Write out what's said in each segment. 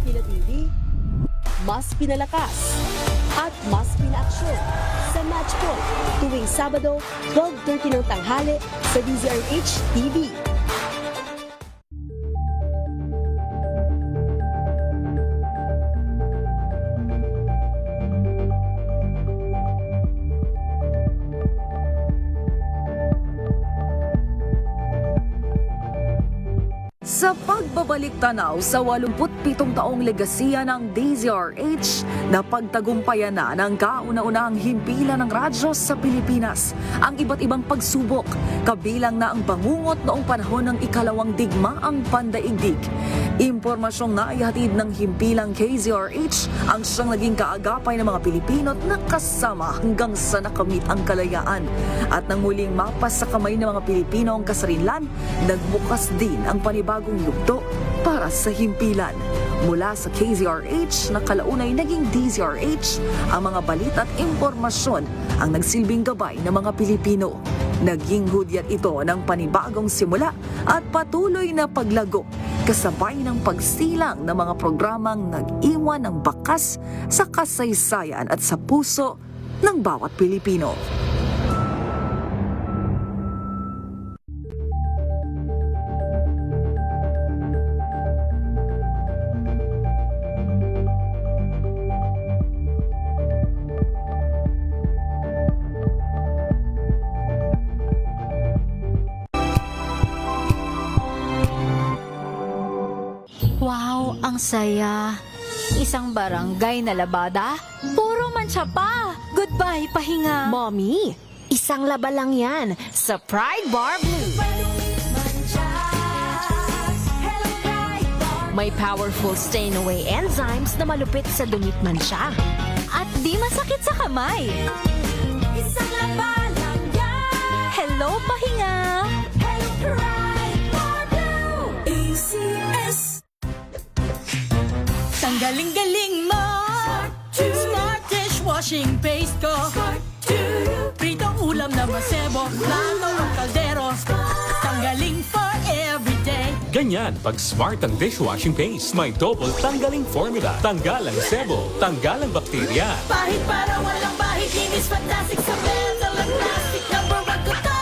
pinatindi, mas pinalakas, at mas pinaaksyon sa Match Point tuwing Sabado, 12:30 ng tanghali sa DZRH TV. Sa pagbabalik tanaw sa 87 taong legasiya ng DZRH, napagtagumpayan na ng kauna-unahang himpilan ng radyo sa Pilipinas ang iba't ibang pagsubok, kabilang na ang bangungot noong panahon ng ikalawang digmaang pandaigdig. Impormasyong naihatid ng himpilang KZRH ang siyang naging kaagapay ng mga Pilipino at nakasama hanggang sa nakamit ang kalayaan. At nang muling mapas sa kamay ng mga Pilipino ang kasarinlan, nagbukas din ang panibagong yugto para sa himpilan. Mula sa KZRH na kalaunay naging DZRH, ang mga balita at impormasyon ang nagsilbing gabay ng mga Pilipino. Naging hudyat ito ng panibagong simula at patuloy na paglago, kasabay ng pagsilang ng mga programang nag-iwan ng bakas sa kasaysayan at sa puso ng bawat Pilipino. Wow, ang saya. Isang barangay na labada, puro mancha pa. Goodbye, pahinga. Mommy, isang laba lang yan sa Pride Bar Blue. May powerful stain-away enzymes na malupit sa dumit mansya. At di masakit sa kamay. Isang laba lang yan. Hello, pahinga. Hello, Pride Bar Blue. ACS. Tanggaling-galing mo Smart dishwashing paste ko Pritong ulam na masebo Plato ng kaldero Tanggaling for everyday. Ganyan pag smart ang dishwashing paste. May double tanggaling formula. Tanggal ang sebo, tanggal ang bakterya. Pahit para walang bahid. Linis fantastic sa metal at plastic. Number one ko to.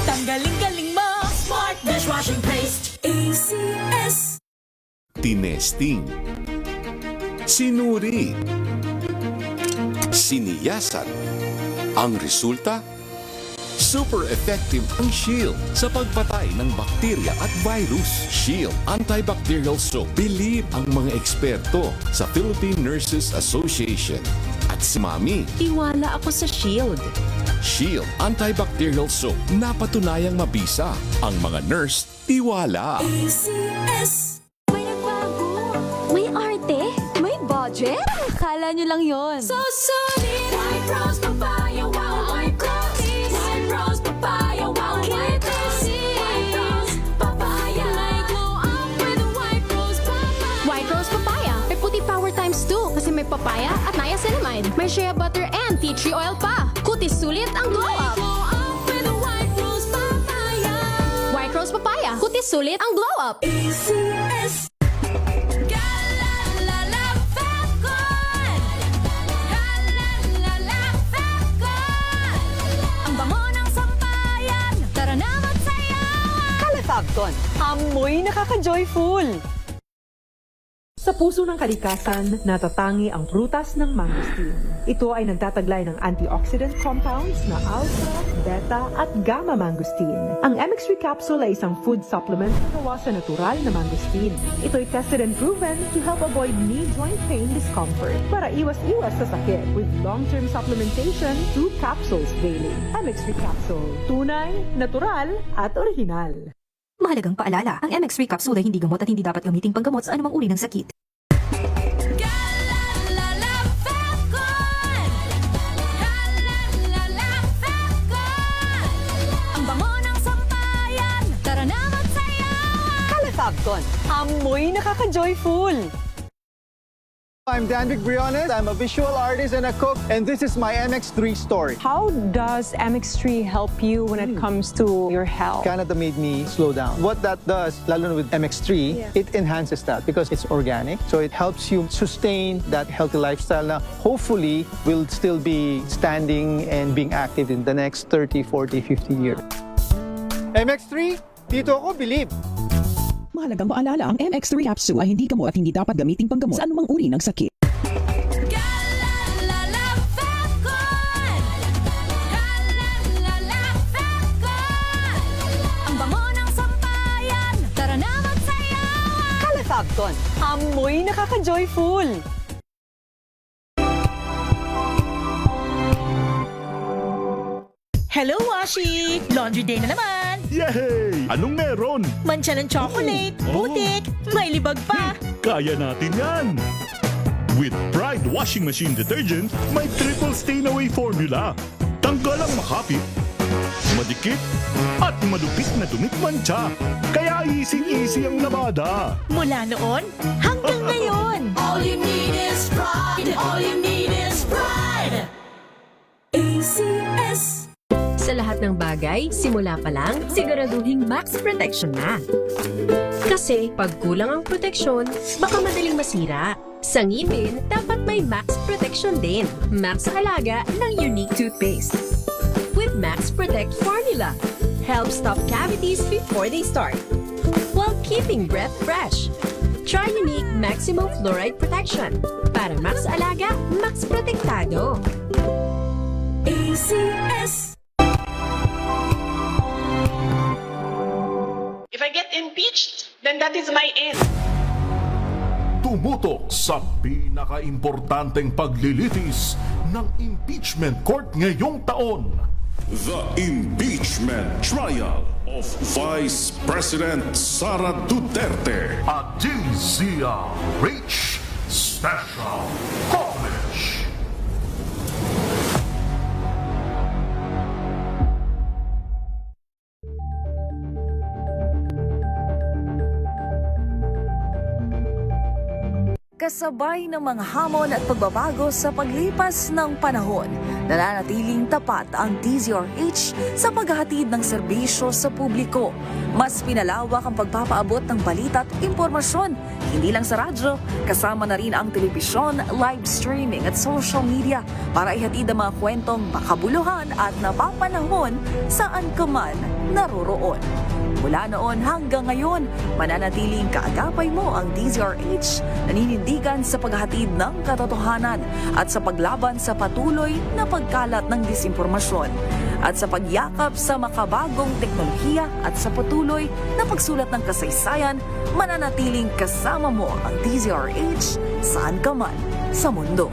Tanggaling-galing mo Smart dishwashing paste. ACS. Tinesting, sinuri, siniyasan. Ang resulta? Super effective ang Shield sa pagpatay ng bakterya at virus. Shield Antibacterial Soap. Believe ang mga eksperto sa Philippine Nurses Association. At si Mami. Tiwala ako sa Shield. Shield Antibacterial Soap. Napatunayang mabisa. Ang mga nurse, tiwala. ACS. May nagbago. May arte. May budget. Akala nyo lang yon. So solid. White rose papaya. Wow, white rose. White rose papaya. Wow, white rose. White rose papaya. May glow up with a white rose papaya. White rose papaya. May puti power times 2 kasi may papaya at niacinamide. May shea butter and tea tree oil pa. Kutis sulit ang glow up. Glow up with a white rose papaya. White rose papaya. Kutis sulit ang glow up. ACS. Galalala Falcon. Galalala Falcon. Ang bango ng sampayan. Tara na magsayawan. Calafabcon, amoy nakaka-joyful! Sa puso ng kalikasan, natatangi ang prutas ng mangosteen. Ito ay nagtataglay ng antioxidant compounds na alpha, beta at gamma mangosteen. Ang MX3 capsule ay isang food supplement na gawa sa natural na mangosteen. Ito ay tested and proven to help avoid knee joint pain discomfort para iwas-iwas sa sakit with long-term supplementation 2 capsules daily. MX3 capsule, tunay, natural at original. Mahalagang paalala, ang MX3 capsule ay hindi gamot at hindi dapat gamiting panggamot sa anumang uri ng sakit. Galalala Falcon. Galalala Falcon. Ang bango ng sampayan. Tara na magsayawan. Calafabcon, amoy nakaka-joyful! I'm Danvic Briones. I'm a visual artist and a cook, and this is my MX3 story. How does MX3 help you when it comes to your health? Canada made me slow down. What that does, lalo na with MX3, it enhances that because it's organic. So it helps you sustain that healthy lifestyle na hopefully will still be standing and being active in the next 30, 40, 50 years. MX3, dito ako, believe. Mahalagang paalala, ang MX3 capsule ay hindi gamot at hindi dapat gamiting panggamot sa anumang uri ng sakit. Ang bango ng sampayan, tara na magsayawan! Calafabcon, amoy nakaka-joyful! Hello, Washi! Laundry day na naman! Yay! Anong meron? Mancha ng chocolate, putik, may libag pa! Kaya natin yan! With Pride Washing Machine Detergent, may triple stain-away formula. Tanggal ang makapit, madikit, at malupit na dumit mancha. Kaya easy-easy ang labada. Mula noon hanggang ngayon! All you need is pride. All you need is pride. ACS. Sa lahat ng bagay, simula pa lang, siguraduhing max protection na. Kasi pag kulang ang proteksyon, baka madaling masira. Sa ngipin, dapat may max protection din. Max Alaga ng Unique Toothpaste. With Max Protect Formula, helps stop cavities before they start, while keeping breath fresh. Try Unique Maximum Fluoride Protection. Para Max Alaga, Max Protektado. ACS. If I get impeached, then that is my end. Tumutok sa pinaka-importanteng paglilitis ng impeachment court ngayong taon. The impeachment trial of Vice President Sara Duterte. A DZRH Special Coverage. Kasabay ng mga hamon at pagbabago sa paglipas ng panahon, nananatiling tapat ang DZRH sa paghahatid ng serbisyo sa publiko. Mas pinalawak ang pagpapaabot ng balita at impormasyon, hindi lang sa radyo, kasama na rin ang telebisyon, live streaming at social media para ihatid ang mga kwentong makabuluhan at napapanahon saan ka man naroroon. Mula noon hanggang ngayon, mananatiling kaagapay mo ang DZRH, naninindigan sa paghahatid ng katotohanan at sa paglaban sa patuloy na pagkalat ng disinformasyon at sa pagyakap sa makabagong teknolohiya at sa patuloy na pagsulat ng kasaysayan, mananatiling kasama mo ang DZRH saan ka man sa mundo.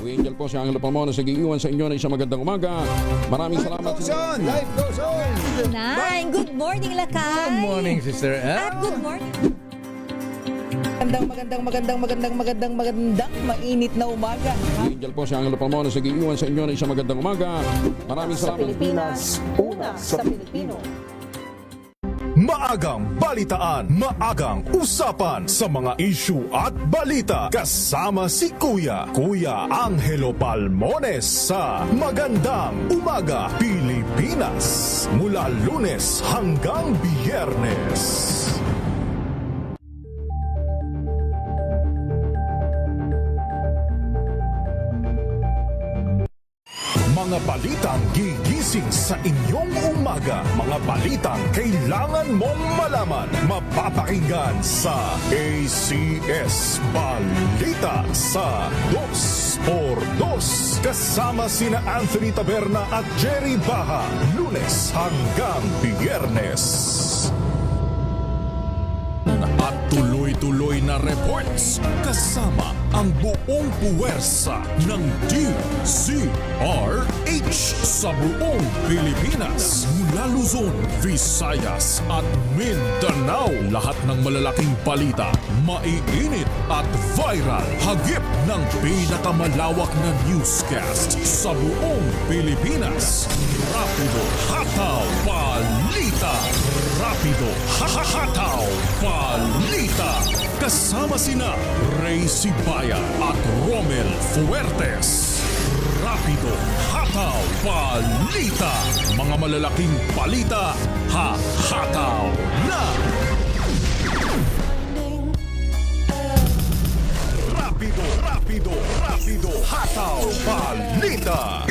Angel po si Angelo Palmona sa giiwan sa inyo na isang magandang umaga. Maraming salamat. Life goes on! Nine, good morning, Lakay! Good morning, Sister Ann. At good morning. Magandang mainit na umaga. Angel po si Angelo Palmona sa giiwan sa inyo na isang magandang umaga. Maraming salamat. Pilipinas, una sa Pilipino. Maagang balitaan, maagang usapan sa mga issue at balita. Kasama si Kuya Angelo Palmones sa Magandang Umaga Pilipinas. Mula Lunes hanggang Biyernes. Mga balitang gigising sa inyong umaga. Mga balitang kailangan mong malaman. Mapapakinggan sa ACS Balita sa 2x2. Kasama sina Anthony Taberna at Jerry Baha. Lunes hanggang Biyernes. At tuloy-tuloy na reports kasama ang buong puwersa ng DZRH sa buong Pilipinas mula Luzon, Visayas at Mindanao. Tanaw, lahat ng malalaking balita, maiinit at viral. Hagip ng pinakamalawak na newscast sa buong Pilipinas. Rapido Hataw Balita. Rapido Hataw Balita. Kasama sina Ray Sibaya at Romel Fuertes. Rapido Hataw Balita. Mga malalaking balita, hataw na! Rapido Hataw Balita.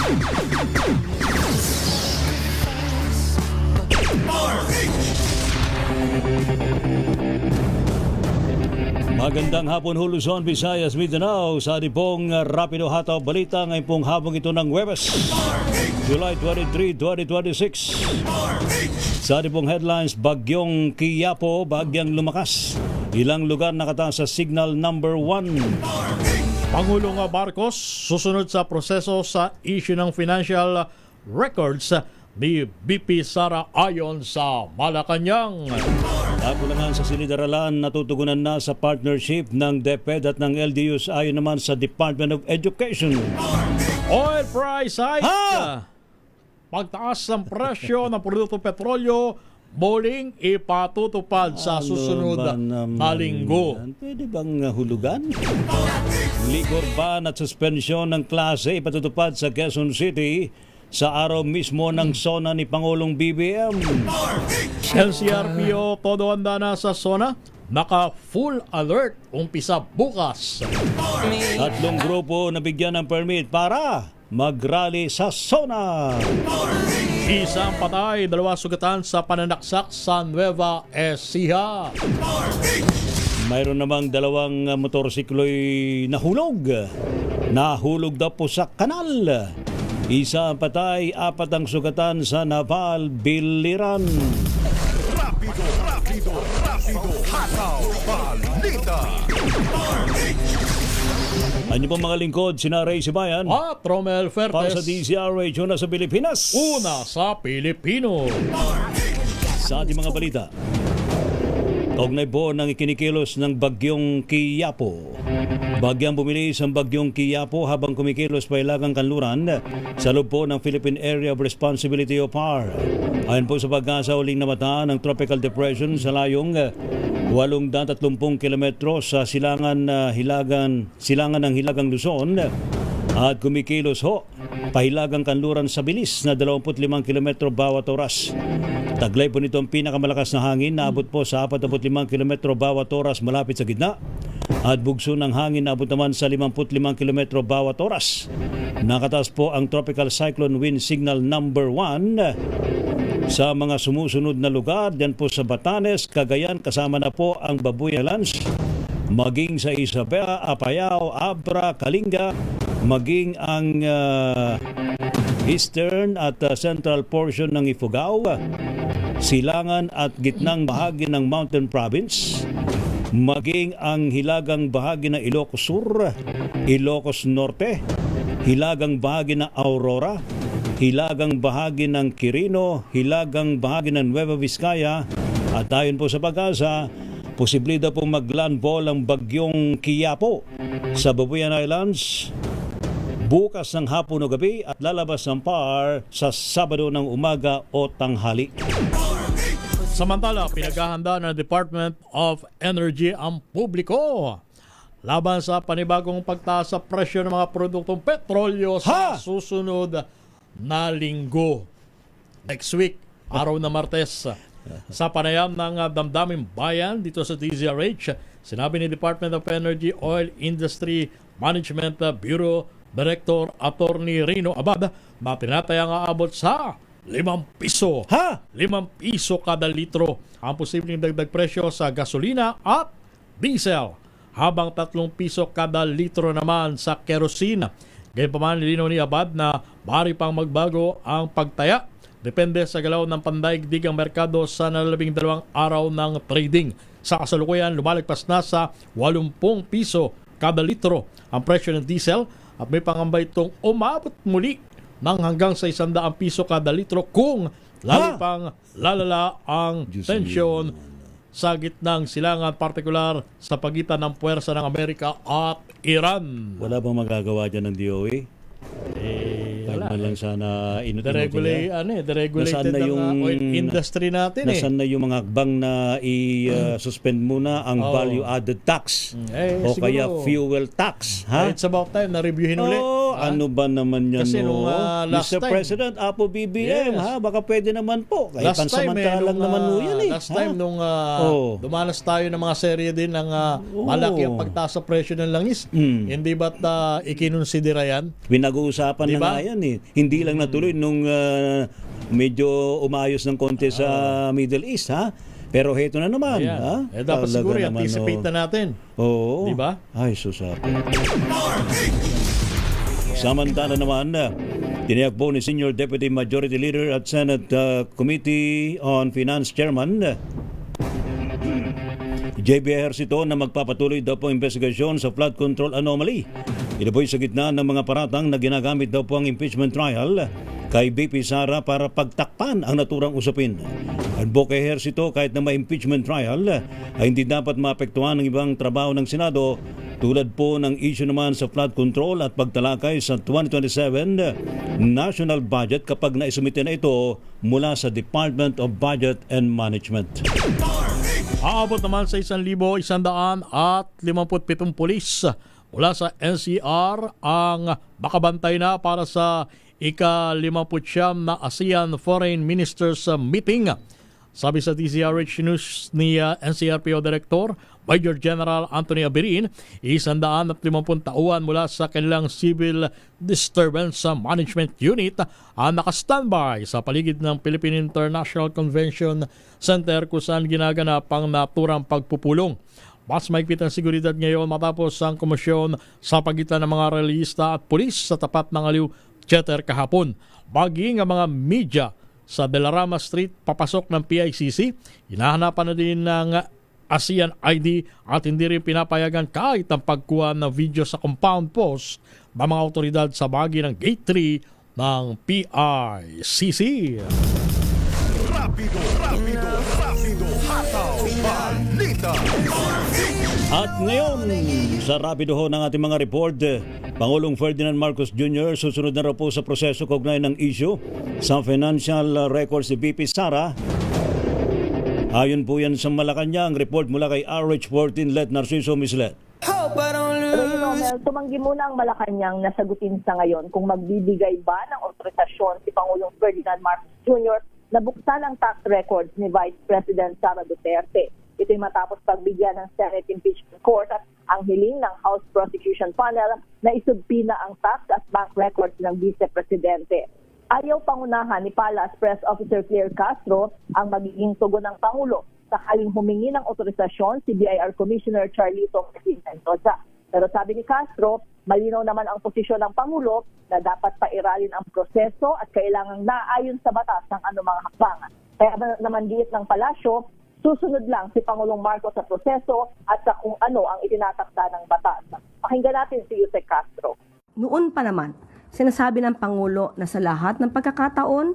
Magandang hapon Luzon, Visayas, Mindanao sa ating pong Rapido Hataw Balita ngayong pong hapong ito ng Huwebes, July 23, 2026. Sa ating pong headlines, Bagyong Quiapo, bagyang lumakas. Ilang lugar nakataas sa signal number 1. Pangulong Marcos susunod sa proseso sa issue ng financial records ni BP Sara ayon sa Malacanang. Kakulangan sa silid-aralan natutugunan na sa partnership ng DepEd at ng LGUs ayon naman sa Department of Education. Oil price hike! Pagtaas ng presyo ng produktong petrolyo, muling ipatutupad sa susunod na linggo. Pwede bang hulugan? Ligor ban at suspensyon ng klase ipatutupad sa Quezon City sa araw mismo ng SONA ni Pangulong BBM. LCRPO todo handa na sa SONA. Naka full alert umpisa bukas. 3 grupo nabigyan ng permit para mag-rally sa SONA. Isang patay, 2 sugatan sa pananaksak sa Nueva Ecija. Mayroon namang 2 motorsiklo'y nahulog. Nahulog daw po sa kanal. Isa ang patay, 4 ang sugatan sa Naval Biliran. Rapido Hataw Balita. Ano pong mga lingkod, sina Ray Sibayan at Romel Fuertes para sa DZRH, una sa Pilipinas, una sa Pilipino. Sa ating mga balita, kaugnay po ng ikinikilos ng Bagyong Quiapo. Bagyang bumilis ang Bagyong Quiapo habang kumikilos pa ilagang kanluran sa loob po ng Philippine Area of Responsibility o PAR. Ayon po sa pag-asa, uling namata ng Tropical Depression sa layong 830 kilometro sa silangan ng Hilagang Luzon at kumikilos pahilagang kanluran sa bilis na 25 kilometro bawat oras. Taglay po nito ang pinakamalakas na hangin na abot po sa 45 kilometro bawat oras malapit sa gitna at bugso ng hangin na abot naman sa 55 kilometro bawat oras. Nakataas po ang Tropical Cyclone Wind Signal number 1 sa mga sumusunod na lugar diyan po sa Batanes, Cagayan, kasama na po ang Babuyan Islands, maging sa Isabela, Apayao, Abra, Kalinga, maging ang eastern at central portion ng Ifugao, silangan at gitnang bahagi ng Mountain Province, maging ang hilagang bahagi ng Ilocos Sur, Ilocos Norte, hilagang bahagi ng Aurora, hilagang bahagi ng Quirino, hilagang bahagi ng Nueva Vizcaya, at ayon po sa pag-asa, posible daw pong mag-landfall ang Bagyong Quiapo sa Babuyan Islands bukas ng hapon o gabi at lalabas ng PAR sa Sabado ng umaga o tanghali. Samantala, pinaghahanda ng Department of Energy ang publiko laban sa panibagong pagtaas sa presyo ng mga produktong petrolyo sa susunod na linggo. Next week, araw na Martes, sa panayam ng Damdaming Bayan dito sa DZRH, sinabi ni Department of Energy Oil Industry Management Bureau Director Attorney Rino Abad na tinatayang aabot sa 5 piso. 5 piso kada litro ang posibleng dagdag presyo sa gasolina at diesel, habang 3 piso kada litro naman sa kerosene. Gayunpaman, nilinaw ni Abad na maaari pang magbago ang pagtaya depende sa galaw ng pandaigdigang merkado sa 12 araw ng trading. Sa kasalukuyan, lumalagpas na sa 80 piso kada litro ang presyo ng diesel at may pangambay itong umabot muli ng hanggang sa 100 piso kada litro kung lalo pang lalala ang tensyon sa gitnang silangan, partikular sa pagitan ng puwersa ng Amerika at Iran. Wala bang magagawa dyan ng DOE? Wala. Man lang sana Deregulate, deregulated Nasaan na ang oil industry natin Nasaan na yung mga hakbang na i-suspend muna ang value-added tax o siguro, kaya fuel tax? Ha? It's about time na reviewin ulit. Ano ba naman yan? Kasi nung last Mr. time, President, Apo BBM, Yes. ha? Baka pwede naman po. Kahit Last time, pansamantalang naman po yan eh. Last time, nung dumanas tayo ng mga serye din ng malaki ang pagtaas sa presyo ng langis, hindi ba't ikinonsidera yan? Pinag-uusapan Diba? na nga yan eh. Hindi lang natuloy nung medyo umayos ng konti sa Middle East, ha? Pero heto na naman, ha? Dapat Talaga siguro naman, anticipate na natin. Oo. Diba? Ay, susapo. Samantala naman, tiniyag po ni Senior Deputy Majority Leader at Senate Committee on Finance Chairman JB Ejercito na magpapatuloy daw po investigasyon sa flood control anomaly. Ito po'y sa gitna ng mga paratang na ginagamit daw po ang impeachment trial kay BP Sara para pagtakpan ang naturang usapin. Advoke Ejercito, kahit na may impeachment trial, ay hindi dapat maapektuhan ng ibang trabaho ng Senado tulad po ng issue naman sa flood control at pagtalakay sa 2027 national budget kapag naisumite na ito mula sa Department of Budget and Management. Aabot naman sa 1,157 pulis mula sa NCR ang makabantay na para sa ika-59 na ASEAN Foreign Ministers Meeting. Sabi sa DZRH News ni NCRPO Director Major General Anthony Abirin, 150 tauhan mula sa kanilang Civil Disturbance Management Unit ang nakastandby sa paligid ng Philippine International Convention Center kung saan ginaganap ang naturang pagpupulong. Mas mahigpit ang seguridad ngayon matapos ang komisyon sa pagitan ng mga realista at pulis sa tapat ng Aliw Theater kahapon. Maging ang mga media sa Belarama Street papasok ng PICC, hinahanapan na din ng ASEAN ID at hindi rin pinapayagan kahit ang pagkuha ng video sa compound post ng mga otoridad sa bahagi ng Gate 3 ng PICC. Rapido, hataw, balita. At ngayon, sa rapido ho ng ating mga report, Pangulong Ferdinand Marcos Jr. susunod na raw po sa proseso kaugnay ng issue sa financial records ni BP Sara. Ayon po yan sa Malacanang, report mula kay RH14 Let Narciso Mislet. Tumanggi muna ang Malacanang na sagutin sa ngayon kung magbibigay ba ng otorisasyon si Pangulong Ferdinand Marcos Jr. na buksan ang tax records ni Vice President Sara Duterte. Ito'y matapos pagbigyan ng Senate Impeachment Court at ang hiling ng House Prosecution Panel na isubpina ang tax at bank records ng Vice Presidente. Ayaw pangunahan ni Palace Press Officer Claire Castro ang magiging tugon ng Pangulo sakaling humingi ng otorisasyon si BIR Commissioner Charlito Mendoza. Pero sabi ni Castro, malinaw naman ang posisyon ng Pangulo na dapat pairalin ang proseso at kailangang naayon sa batas ng anumang hakbang. Kaya naman giit ng palasyo, susunod lang si Pangulong Marcos sa proseso at sa kung ano ang itinatakda ng batas. Pakinggan natin si Yusek Castro. Noon pa naman, sinasabi ng Pangulo na sa lahat ng pagkakataon,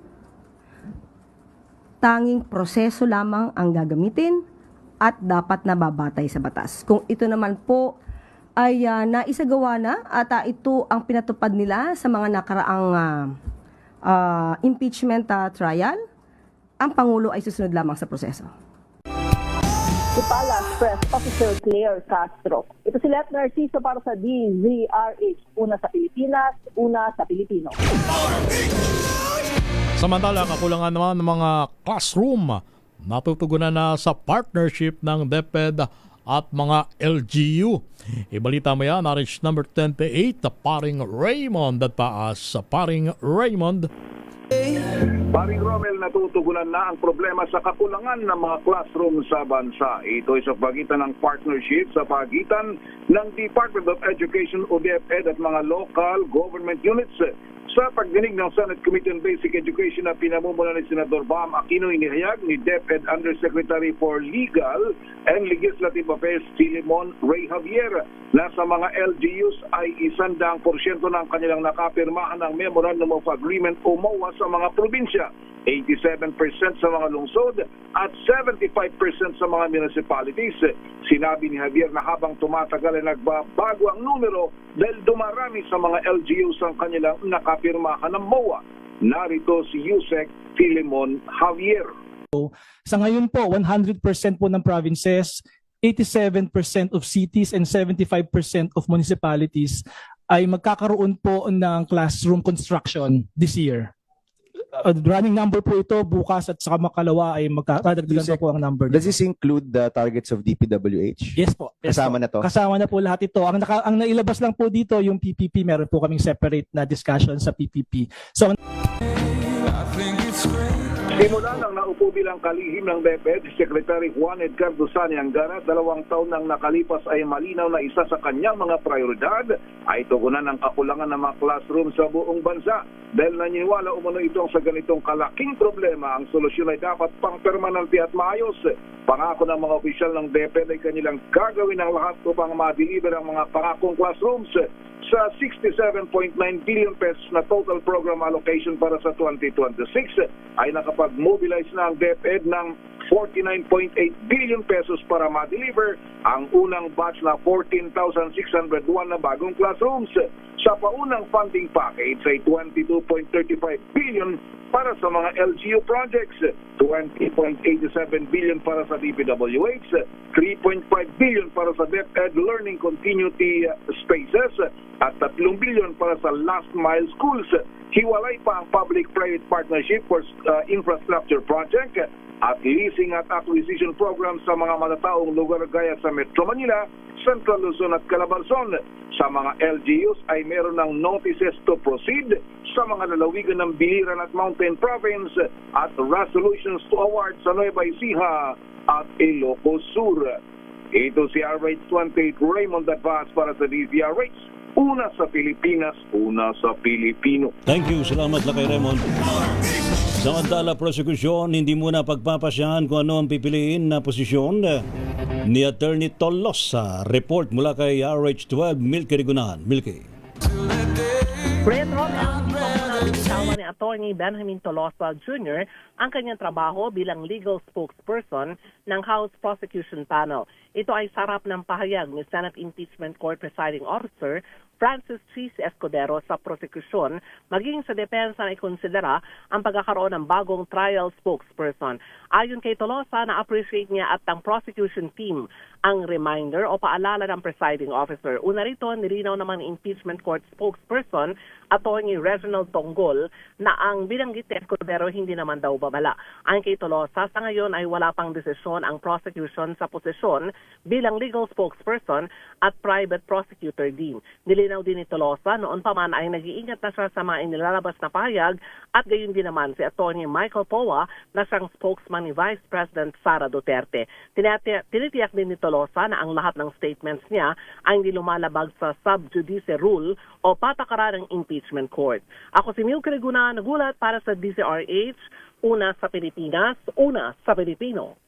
tanging proseso lamang ang gagamitin at dapat nababatay sa batas. Kung ito naman po ay naisagawa na at ito ang pinatupad nila sa mga nakaraang impeachment trial, ang Pangulo ay susunod lamang sa proseso. Si Palace Press Officer Claire Castro. Ito si Let Narciso para sa DZRH. Una sa Pilipinas, una sa Pilipino. Samantala, kakulangan naman ng mga classroom natutugunan na sa partnership ng DepEd at mga LGU. Ibalita mo yan, RH number 28, Paring Raymond at paas. Paring Raymond. Paring Romel, natutugunan na ang problema sa kakulangan ng mga classroom sa bansa. Ito ay sa pagitan ng partnership sa pagitan ng Department of Education o DepEd at mga local government units. Sa pagdinig ng Senate Committee on Basic Education na pinamumulan ni Senador Bam Aquino, inihayag ni DepEd Undersecretary for Legal and Legislative Affairs si Limon Ray Javier na sa mga LGUs ay 100% ng kanilang nakapirmahan ng Memorandum of Agreement o MOA sa mga probinsya. 87% sa mga lungsod at 75% sa mga municipalities. Sinabi ni Javier na habang tumatagal ay nagbabago ang numero dahil dumarami sa mga LGUs ang kanilang nakapirmahan ng MOA. Narito si Yusek Filemon Javier. Sa ngayon po, 100% po ng provinces, 87% of cities and 75% of municipalities ay magkakaroon po ng classroom construction this year. Running number po ito, bukas at saka makalawa ay magkakadagdagan po ang number. Does this include the targets of DPWH? Yes po. Yes Kasama po. na to? Kasama na po lahat ito. Ang nailabas lang po dito yung PPP, meron po kaming separate na discussion sa PPP. So, Simula nang naupo bilang kalihim ng DepEd, Secretary Juan Edgar Dusani Angara, 2 taon nang nakalipas ay malinaw na isa sa kanyang mga prioridad ay tugunan ng kakulangan ng mga classroom sa buong bansa. Dahil naniniwala umano itong sa ganitong kalaking problema, ang solusyon ay dapat pang-permanente at maayos. Pangako ng mga opisyal ng DepEd ay kanilang gagawin ang lahat upang ma-deliver ang mga pangakong classrooms sa 67.9 billion pesos na total program allocation para sa 2026 ay nakapag-mobilize na ang DepEd ng 49.8 billion pesos para ma-deliver ang unang batch na 14,601 na bagong classrooms. Sa paunang funding package ay 22.35 billion para sa mga LGU projects, 20.87 billion para sa DPWH, 3.5 billion para sa DepEd Learning Continuity Spaces, at 3 billion para sa last mile schools. Hiwalay pa ang public-private partnership for infrastructure project at leasing at acquisition program sa mga matataong lugar gaya sa Metro Manila, Central Luzon at Calabarzon. Sa mga LGUs ay meron ng notices to proceed sa mga lalawigan ng Biliran at Mountain Province at resolutions to award sa Nueva Ecija at Ilocos Sur. Ito si RH28 Raymond Advance para sa DZRH. Una sa Pilipinas, una sa Pilipino. Thank you. Salamat na kay Raymond. Samantala, prosekusyon, hindi muna pagpapasyahan kung ano ang pipiliin na posisyon ni Attorney Tolosa. Report mula kay RH12, Milky Rigunan. Milky. Brent Romel, kasama ni Attorney Benjamin Tolosa Jr. ang kanyang trabaho bilang legal spokesperson ng House Prosecution Panel. Ito ay sarap ng pahayag ni Senate Impeachment Court Presiding Officer Francis Chis Escudero sa prosekusyon, maging sa depensa na ikonsidera ang pagkakaroon ng bagong trial spokesperson. Ayon kay Tolosa, na-appreciate niya at ang prosecution team ang reminder o paalala ng presiding officer. Una rito, nilinaw naman ni Impeachment Court spokesperson Attorney Reginald Tonggol na ang binanggit ni Escudero hindi naman daw babala. Ayon kay Tolosa, sa ngayon ay wala pang desisyon ang prosecution sa posisyon bilang legal spokesperson at private prosecutor din. Nilinaw din ni Tolosa, noon pa man ay nag-iingat na siya sa mga inilalabas na pahayag at gayon din naman si Attorney Michael Poa na siyang spokesman ni Vice President Sara Duterte. Tinitiyak din ni Tolosa na ang lahat ng statements niya ay hindi lumalabag sa sub judice rule o patakaran ng impeachment court. Ako si Milky Rigunan, nagulat para sa DZRH, una sa Pilipinas, una sa Pilipino.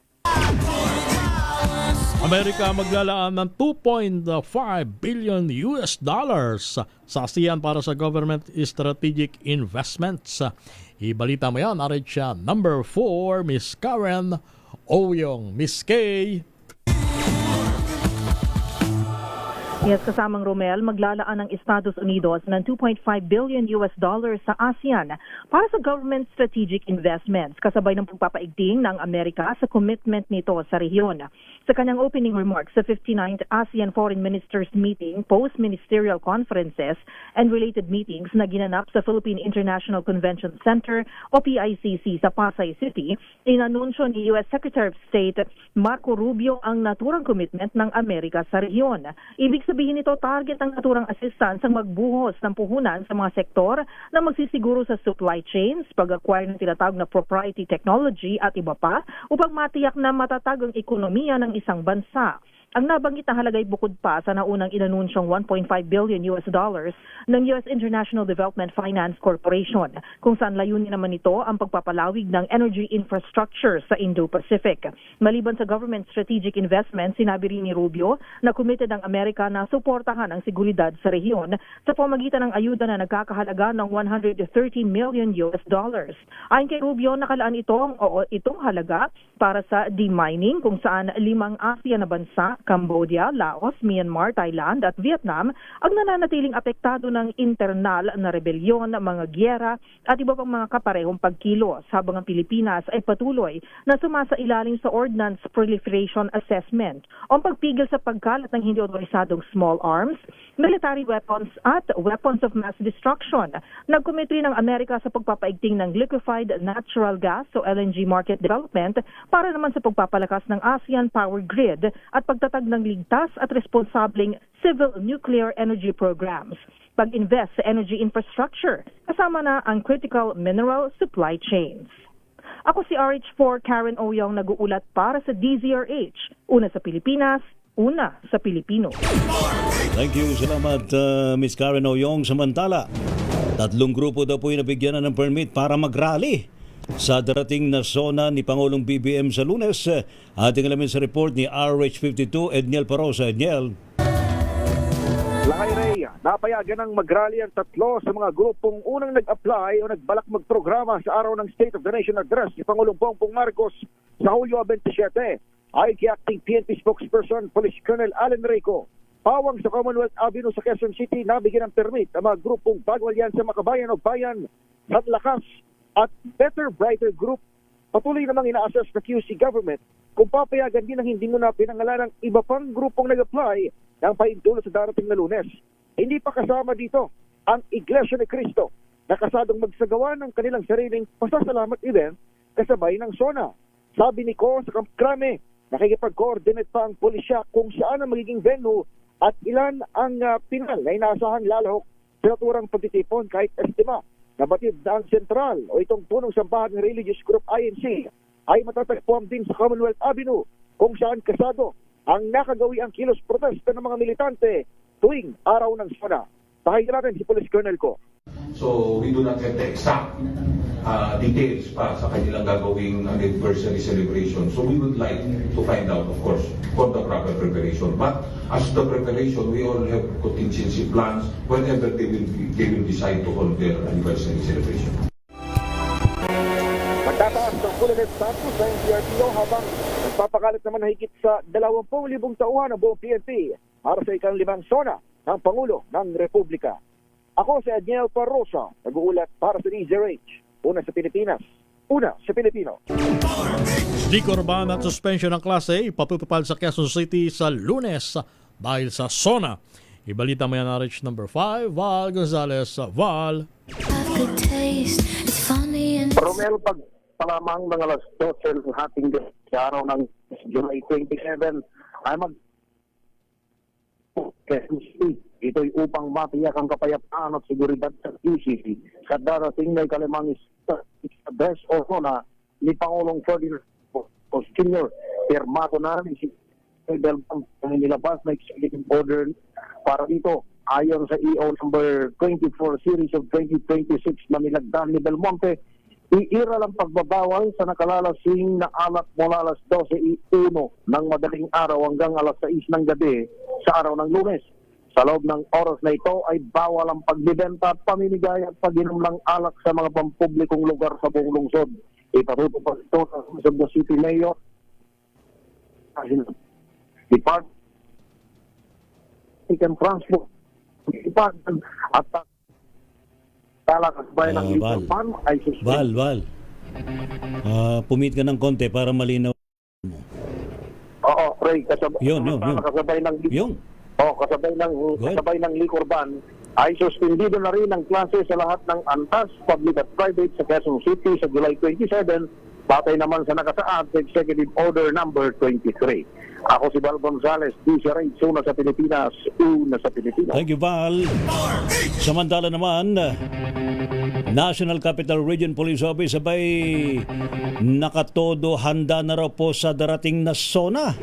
Amerika maglalaan ng $2.5 billion sa ASEAN para sa government strategic investments. Ibalita mo yan, RH number 4, Miss Karen Oyong. Miss Kay. Yes, kasamang Romel, maglalaan ng Estados Unidos ng $2.5 billion sa ASEAN para sa government strategic investments, kasabay ng pagpapaigting ng Amerika sa commitment nito sa rehiyon. Sa kanyang opening remarks sa 59th ASEAN Foreign Ministers Meeting, post-ministerial conferences, and related meetings na ginanap sa Philippine International Convention Center o PICC sa Pasay City, inanunsyo ni U.S. Secretary of State Marco Rubio ang naturang commitment ng Amerika sa rehiyon. Ibig sabihin nito, target ang naturang assistance ang magbuhos ng puhunan sa mga sektor na magsisiguro sa supply chains, pag-acquire ng tinatawag na proprietary technology at iba pa upang matiyak na matatag ang ekonomiya ng isang bansa. Ang nabanggit na halagay bukod pa sa naunang inanunsyong $1.5 billion ng US International Development Finance Corporation, kung saan layunin naman ito ang pagpapalawig ng energy infrastructure sa Indo-Pacific. Maliban sa government strategic investment, sinabi rin ni Rubio na committed ang Amerika na suportahan ang seguridad sa rehiyon sa pamagitan ng ayuda na nagkakahalaga ng $130 million. Ayon kay Rubio, nakalaan itong halaga para sa demining, kung saan 5 ASEAN na bansa, Cambodia, Laos, Myanmar, Thailand at Vietnam ang nananatiling apektado ng internal na rebelyon, mga gyera at iba pang mga kaparehong pagkilos, habang ang Pilipinas ay patuloy na sumasailalim sa Ordnance Proliferation Assessment o ang pagpigil sa pagkalat ng hindi otorisadong small arms, military weapons at weapons of mass destruction. Nagkomite ng Amerika sa pagpapaigting ng liquefied natural gas o LNG market development para naman sa pagpapalakas ng ASEAN power grid at pagtatag ng ligtas at responsableng civil nuclear energy programs. Pag-invest sa energy infrastructure, kasama na ang critical mineral supply chains. Ako si RH4 Karen Oyong, nag-uulat para sa DZRH. Una sa Pilipinas, una sa Pilipino. Thank you. Salamat, Ms. Karen Oyong. Samantala, 3 grupo daw po yung nabigyan na ng permit para mag-rally sa darating na SONA ni Pangulong BBM sa Lunes. Ating alamin sa report ni RH52, Edniel Parosa. Edniel. Lakay Ray, napayagan ng mag-rally ang 3 sa mga grupong unang nag-apply o nagbalak magprograma sa araw ng State of the Nation Address ni Pangulong Bongbong Marcos sa Hulyo 27. Ay kay acting PNP spokesperson Police Colonel Allen Rico. Pawang sa Commonwealth Avenue sa Quezon City, nabigyan ng permit ang mga grupong Bagong Alyansa Makabayan o Bayan, Sanlakas at Better Brighter Group. Patuloy namang ina-assess na QC government kung papayagan din ang hindi mo na pinangalan ng iba pang grupong nag-apply ng paintulot sa darating na Lunes. Hindi pa kasama dito ang Iglesia ni Cristo na kasadong magsagawa ng kanilang sariling pasasalamat event kasabay ng SONA. Sabi ni Ko sa Camp Crame, nakikipag-coordinate pa ang pulisya kung saan ang magiging venue at ilan ang pinal na inaasahang lalahok sa naturang pagtitipon kahit estima. Nabatid na ang sentral o itong punong sambahan ng religious group INC ay matatagpuan din sa Commonwealth Avenue kung saan kasado ang nakagawi ang kilos protesta ng mga militante tuwing araw ng SONA. Pakinggan natin si Police Colonel Ko. So we do not have the exact details pa sa kanilang gagawing anniversary celebration. So we would like to find out, of course, for the proper preparation. But as the preparation, we all have contingency plans whenever they will decide to hold their anniversary celebration. Magtataas ng Pulinet status sa NCRPO habang nagpapakalat naman na higit sa 20,000 tauhan ng buong PNP para sa ika-5 SONA ng Pangulo ng Republika. Ako si Edniel Parosa, nag-uulat para sa DZRH. Una sa Pilipinas, una sa Pilipino. Di korban at suspension ng klase ipatutupad sa Quezon City sa Lunes dahil sa SONA. Ibalita mo yan RH number 5, Val Gonzalez. Val. Romel, pagpalamang ng alas 12 ng ating sa araw ng July 27 ay Quezon City. Ito'y upang matiyak ang kapayapaan at seguridad sa QCC sa darating na ika-5 address o SONA ni Pangulong Ferdinand Marcos Jr. Pirmato na ni si President ang nilabas na executive order para dito. Ayon sa EO number 24 series of 2026 na nilagdaan ni Belmonte, iiral ang pagbabawal sa nakalalasing na alak mula alas 12:01 ng madaling araw hanggang alas 6 ng gabi sa araw ng Lunes. Sa loob ng oras na ito ay bawal ang pagbibenta at pamimigay at pag-inom ng alak sa mga pampublikong lugar sa buong lungsod. Ipatutupad ito sa Cebu City Mayor Department of Transport at talakasbay ng Licorban ay susunod. Val. Pumit ka ng konti para malinaw. Oo, Ray, kasabay ng Licorban ay suspendido na rin ang klase sa lahat ng ANTAS, public at private sa Quezon City sa July 27, batay naman sa nakasaad sa Executive Order number 23. Ako si Val Gonzalez, DZRH, una sa Pilipinas, una sa Pilipinas. Thank you, Val. Samantala naman, National Capital Region Police Office sabay nakatodo, handa na raw po sa darating na SONA.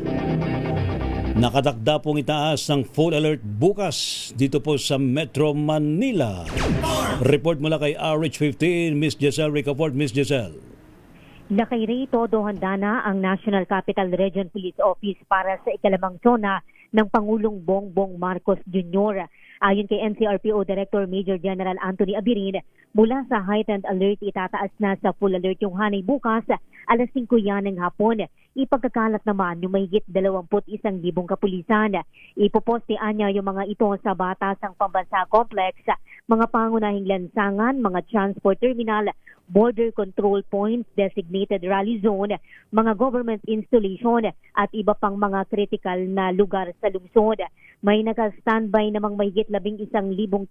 Nakatakda pong itaas ng full alert bukas dito po sa Metro Manila. Report mula kay RH15, Miss Giselle Ricafort. Miss Giselle. Nakairi, todo handa na ang National Capital Region Police Office para sa ikalimang zona ng Pangulong Bongbong Marcos Jr. Ayon kay NCRPO Director Major General Anthony Abirin, mula sa heightened alert itataas na sa full alert yung hanay bukas, alas 5 yan ng hapon. Ipagkakalat naman yung mahigit 21,000 kapulisan. Ipopostean niya yung mga ito sa Batasang Pambansa Complex, mga pangunahing lansangan, mga transport terminal, border control points, designated rally zone, mga government installation at iba pang mga critical na lugar sa lungsod. May naka-standby namang mahigit 11,000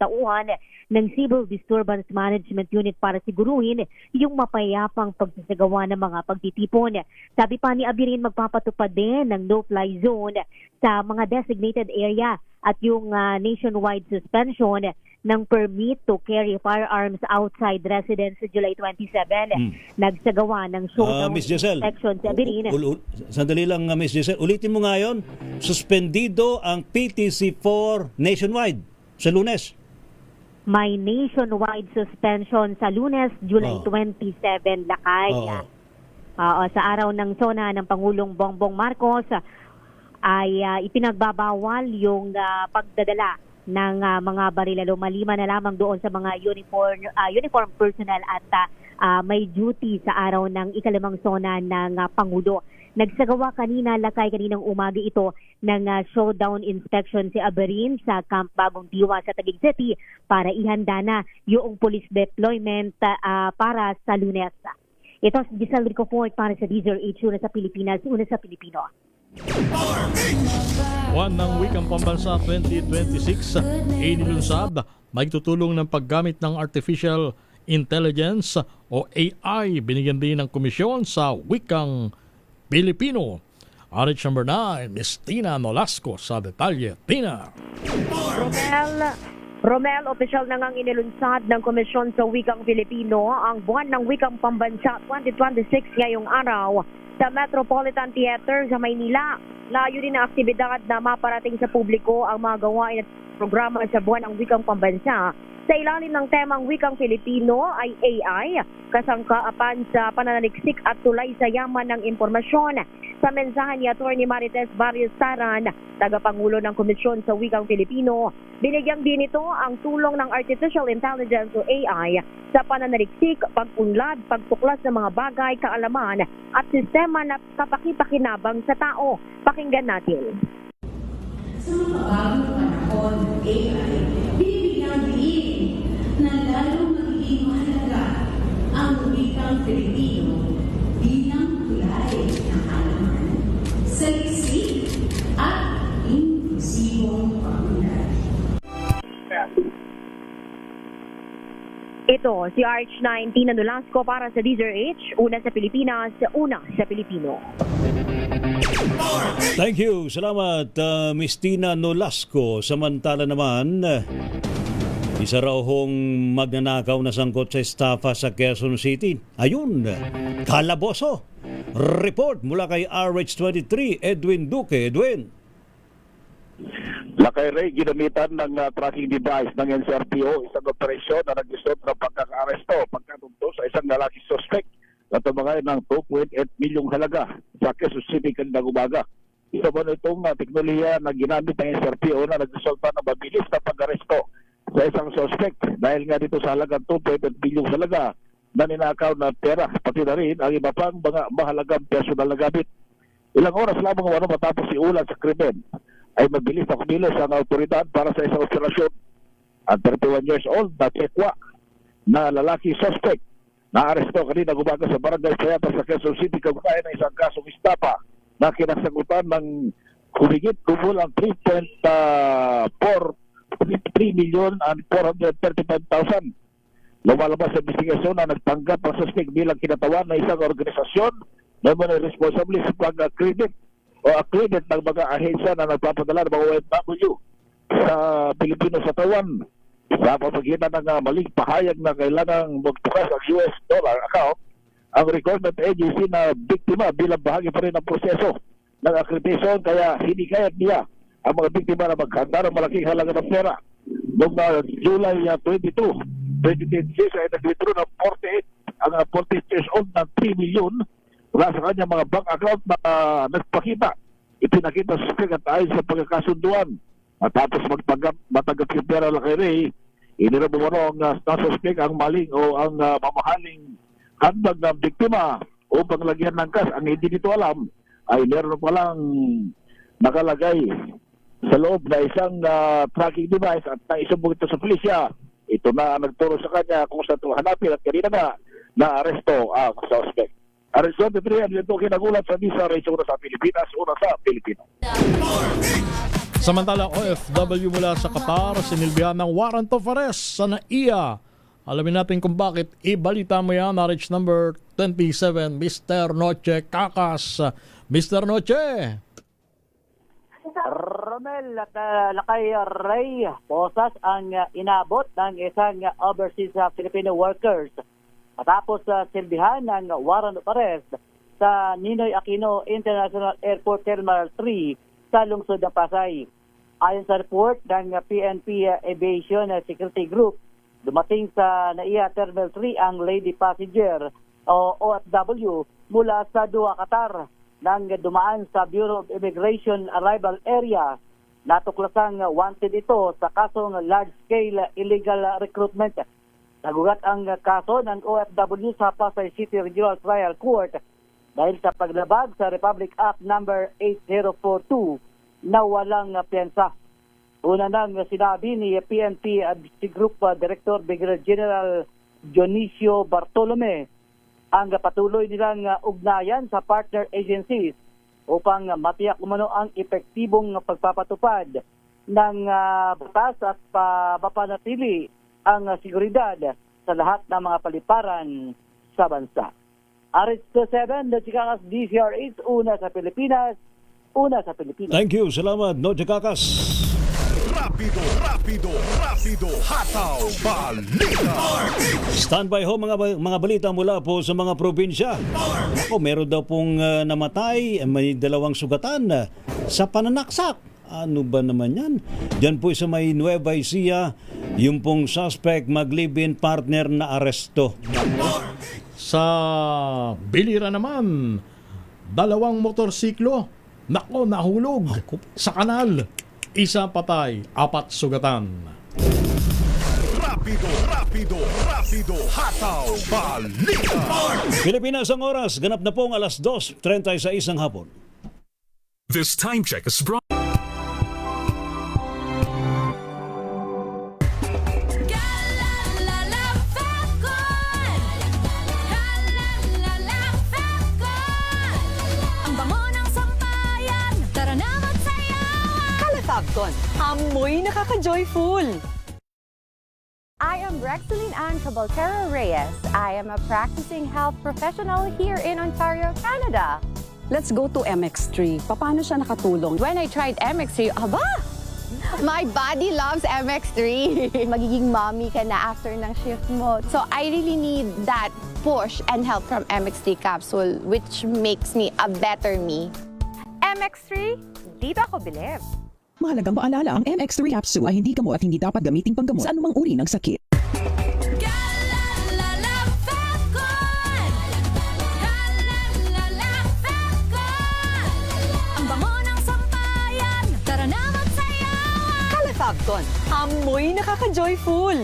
tauhan ng Civil Disturbance Management Unit para siguruhin yung mapayapang pagsasagawa ng mga pagtitipon. Sabi pa ni Abirin, magpapatupad din ng no-fly zone sa mga designated area at yung nationwide suspension ng permit to carry firearms outside residence sa July 27. Nagsagawa ng showdown Miss Giselle, inspection sa Abirin. Sandali lang, Miss Giselle. Ulitin mo nga yun. Suspendido ang PTC4 nationwide sa Lunes. May nationwide suspension sa Lunes, July 27, Lakay. Sa araw ng zona ng Pangulong Bongbong Marcos ay ipinagbabawal yung pagdadala ng mga barilalo maliban na lamang doon sa mga uniform personnel at may duty sa araw ng ikalimang zona ng Pangulo. Nagsagawa kaninang umaga ito ng showdown inspection si Abirin sa Camp Bagong Diwa sa Taguig City para ihanda na yung police deployment para sa Lunes. Ito si Giselle Ricafort para sa DZRH, una sa Pilipinas, una sa Pilipino. Buwan ng Wikang Pambansa 2026 inilunsad, may tutulong ng paggamit ng Artificial Intelligence o AI. Binigyan din ng komisyon sa Wikang Pilipino. RH number 9, Miss Tina Nolasco sa detalye. Tina. Romel, opisyal na ngang inilunsad ng Komisyon sa Wikang Pilipino ang buwan ng Wikang Pambansa 2026 ngayong araw sa Metropolitan Theater sa Maynila. Layo din ang aktibidad na maparating sa publiko ang mga gawain at programa sa buwan ng Wikang Pambansa. Sa ilalim ng temang Wikang Pilipino ay AI, kasangkaapan sa pananaliksik at tulay sa yaman ng impormasyon. Sa mensahe ni Atty. Marites Barrios Saran, tagapangulo ng Komisyon sa Wikang Pilipino, binigyan din ito ang tulong ng Artificial Intelligence o AI sa pananaliksik, pag-unlad, pagtuklas ng mga bagay, kaalaman at sistema na kapakipakinabang sa tao. Pakinggan natin. Sa mga bagong panahon ng AI, binibigyang diin na lalong magiging mahalaga ang wikang Pilipino bilang tulay ng halaman, saliksik at inklusibong pag-unlad. Ito si RH9 Tina Nolasco para sa DZRH, una sa Pilipinas, una sa Pilipino. Thank you. Salamat, Miss Tina Nolasco. Samantala naman, isa raw hong magnanakaw na sangkot sa estafa sa Quezon City. Ayun, kalaboso. Report mula kay RH23, Edwin Duque. Edwin. Lakay Ray, ginamitan ng tracking device ng NCRPO, isang operasyon na nag-result ng pagkaka-aresto, pagkatunto sa isang lalaki suspect na tumangay ng 2.8 milyong halaga sa Quezon City kanina umaga. Isa mo na itong teknolohiya na ginamit ng NCRPO na nag-resulta ng mabilis na pag-aresto sa isang suspect dahil nga dito sa halagang 2.8 milyong halaga na ninakaw na pera, pati na rin ang iba pang mga mahalagang personal na gamit. Ilang oras lamang matapos si ulan sa krimen, ay mabilis na kumilos ang autoridad para sa isang operasyon. Ang 31 years old na tekwa na lalaki suspect na aresto kanina umaga sa Barangay Sayata sa Quezon City, kaugnay ng isang kasong istapa na kinasagutan ng humigit kumulang 3,435,000. Lumalabas sa investigasyon na nagtanggap ang suspect bilang kinatawan ng isang organisasyon na may responsable sa pag-accredit o accredit ng mga ahensya na nagpapadala ng mga OFW sa Pilipino sa Taiwan sa pamagitan ng maling pahayag na kailangang magtukas ang US dollar account. Ang recruitment agency na biktima bilang bahagi pa rin ng proseso ng accreditation kaya hinikayat niya ang mga biktima na maghanda ng malaking halaga ng pera. Noong July 22, 2026 ay nag-withdraw ng 48 years old ng 3 million mula sa kanyang mga bank account na nagpakita. Ipinakita sa suspect at ayon sa pagkakasunduan. Matapos matanggap yung pera lang kay Ray, iniram mo ang suspect ang maling o ang mamahaling handog ng biktima upang lagyan ng cash. Ang hindi nito alam ay meron palang nakalagay sa loob na isang tracking device at naisumbong ito sa pulisya. Ito na nagturo sa kanya kung saan ito hanapin at kanina na na-aresto ang suspect. Aresto 23 ito kinagulat sa Visa Race una sa Pilipinas, una sa Pilipino. Samantala, OFW mula sa Qatar, sinilbihan ng warrant of arrest sa NAIA. Alamin natin kung bakit. Ibalita mo yan, RH number 27, Mr. Noche Kakas. Mr. Noche! Romel at Lakay Ray Posas ang inabot ng isang overseas Filipino workers matapos silbihan ng warrant of arrest sa Ninoy Aquino International Airport Terminal 3 sa lungsod ng Pasay. Ayon sa report ng PNP Aviation Security Group, dumating sa NAIA Terminal 3 ang lady passenger o OFW mula sa Doha, Qatar nang dumaan sa Bureau of Immigration Arrival Area. Natuklasang wanted ito sa kasong large-scale illegal recruitment. Nagugat ang kaso ng OFW sa Pasay City Regional Trial Court dahil sa paglabag sa Republic Act number 8042 na walang piyansa. Una nang sinabi ni PNP Group Director Brigadier General Dionisio Bartolome ang patuloy nilang ugnayan sa partner agencies upang matiyak umano ang epektibong pagpapatupad ng batas at mapanatili ang seguridad sa lahat ng mga paliparan sa bansa. RH27, Nochikakas DCRH, una sa Pilipinas, una sa Pilipinas. Thank you. Salamat, Noche Kakas. Rapido, hataw, balita. Standby ho mga balita mula po sa mga probinsya. Ako, meron daw pong namatay, may 2 sugatan sa pananaksak. Ano ba naman yan? Diyan po sa may Nueva Ecija, yung pong suspect mag-live-in partner na aresto. Sa Bilira naman, 2 motorsiklo. Nako, nahulog sa kanal. 1 patay, 4 sugatan. Rapido, hataw, balita. Pilipinas ang oras, ganap na pong 2:36 ang hapon. This time check is brought. Amoy nakaka-joyful! I am Rexeline Ann Cabaltero Reyes. I am a practicing health professional here in Ontario, Canada. Let's go to MX3. Paano siya nakatulong? When I tried MX3, aba! My body loves MX3. Magiging mommy ka na after ng shift mo. So I really need that push and help from MX3 capsule, which makes me a better me. MX3, dito ako bilib. Mahalagang paalala, ang MX3 capsule ay hindi gamot at hindi dapat gamitin panggamot sa anumang uri ng sakit. Ang bango ng sampayan, tara na magsayawan! Califabcon, amoy nakaka-joyful!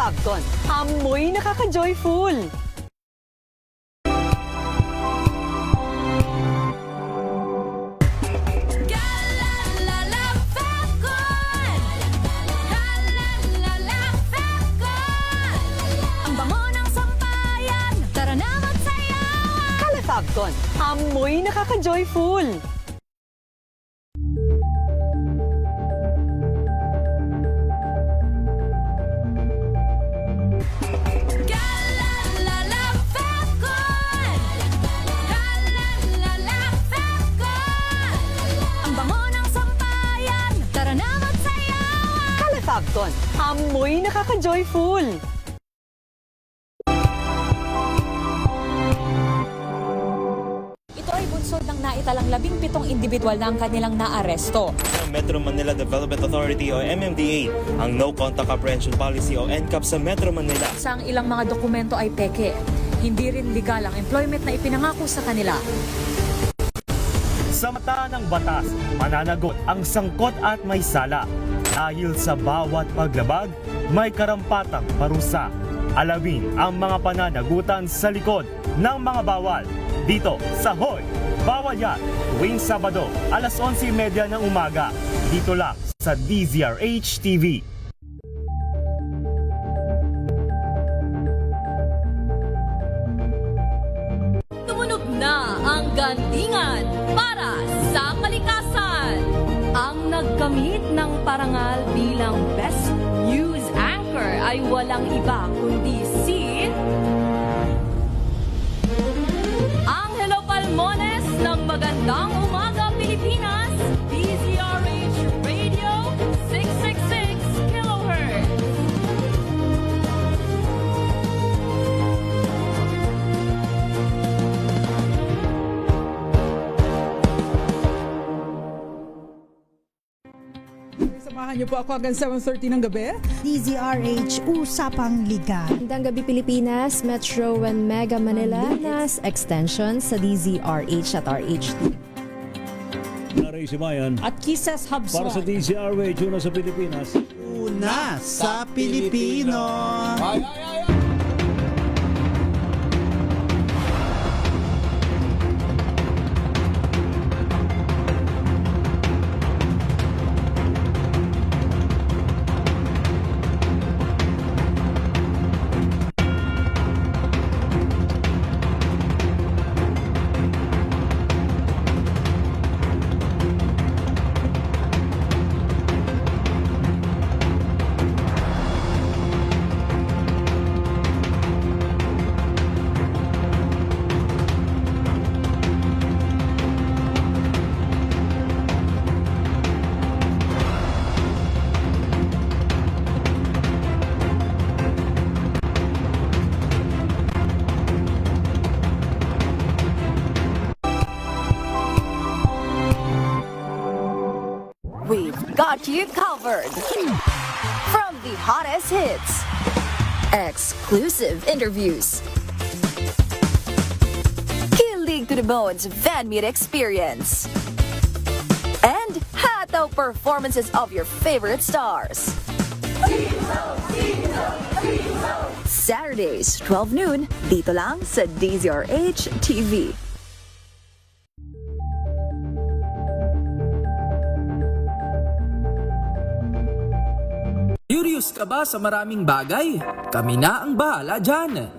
Califabcon, amoy nakaka-joyful! Ang bango ng sampayan, tara na magsayawan! Califabcon, amoy nakaka-joyful! Lipton. Amoy nakaka-joyful. Ito ay bunsod ng naitalang 17 individual na ang kanilang naaresto. Metro Manila Development Authority o MMDA ang No Contact Apprehension Policy o NCAP sa Metro Manila. Sa ang ilang mga dokumento ay peke. Hindi rin legal ang employment na ipinangako sa kanila. Sa mata ng batas, mananagot ang sangkot at may sala. Dahil sa bawat paglabag, may karampatang parusa. Alamin ang mga pananagutan sa likod ng mga bawal. Dito sa Hoy! Bawal Yan! Tuwing Sabado, alas 11:30 ng umaga. Dito lang sa DZRH TV. Tumunog na ang gandingan para sa kalikasan. Ang nagkamit ng parangal bilang Best News Anchor ay walang iba kundi si Angelo Palmones ng Magandang Umaga Pilipinas, DZRH Radio 666 kHz. Samahan niyo po ako hanggang 7:30 ng gabi. DZRH Usapang Liga. Magandang gabi Pilipinas, Metro and Mega Manila, Nas Extension sa DZRH at RH2. Naray si Bayan. At Kisses Hubson. Para sa DZRH, una sa Pilipinas. Una sa Pilipino. We've got you covered. From the hottest hits, exclusive interviews, kilig to the bones fan meet experience, and hataw performances of your favorite stars. Saturdays, 12 noon, dito lang sa DZRH TV. Curious ka ba sa maraming bagay? Kami na ang bahala dyan.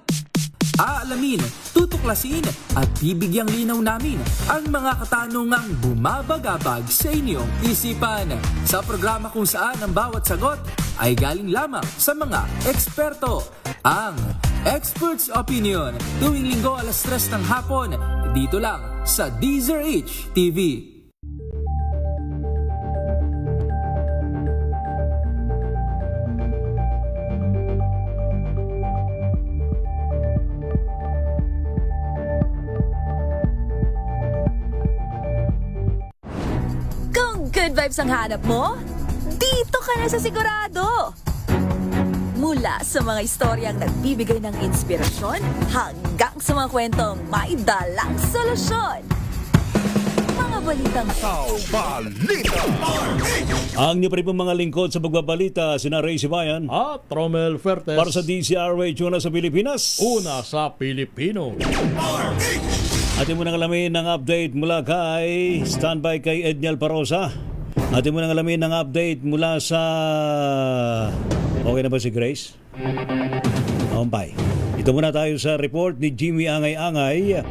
Aalamin, tutuklasin at bibigyang linaw namin ang mga katanungang bumabagabag sa inyong isipan. Sa programa kung saan ang bawat sagot ay galing lamang sa mga eksperto. Ang Expert's Opinion, tuwing linggo alas 3 ng hapon, dito lang sa DZRH TV. Good vibes ang hanap mo? Dito ka na sa sigurado! Mula sa mga istoryang nagbibigay ng inspirasyon hanggang sa mga kwentong may dalang solusyon. Mga balitang Balita! Ang niyo pa rin pong mga lingkod sa pagbabalita, sina Ray Sibayan at Romel Fertes. Para sa DZRH, una sa Pilipinas. Una sa Pilipino. Atin mo nang alamin ng update mula kay standby kay Edniel Parosa. Atin mo nang alamin ng update mula sa... Okay na ba si Grace? Bye. Ito muna tayo sa report ni Jimmy Angay-Angay.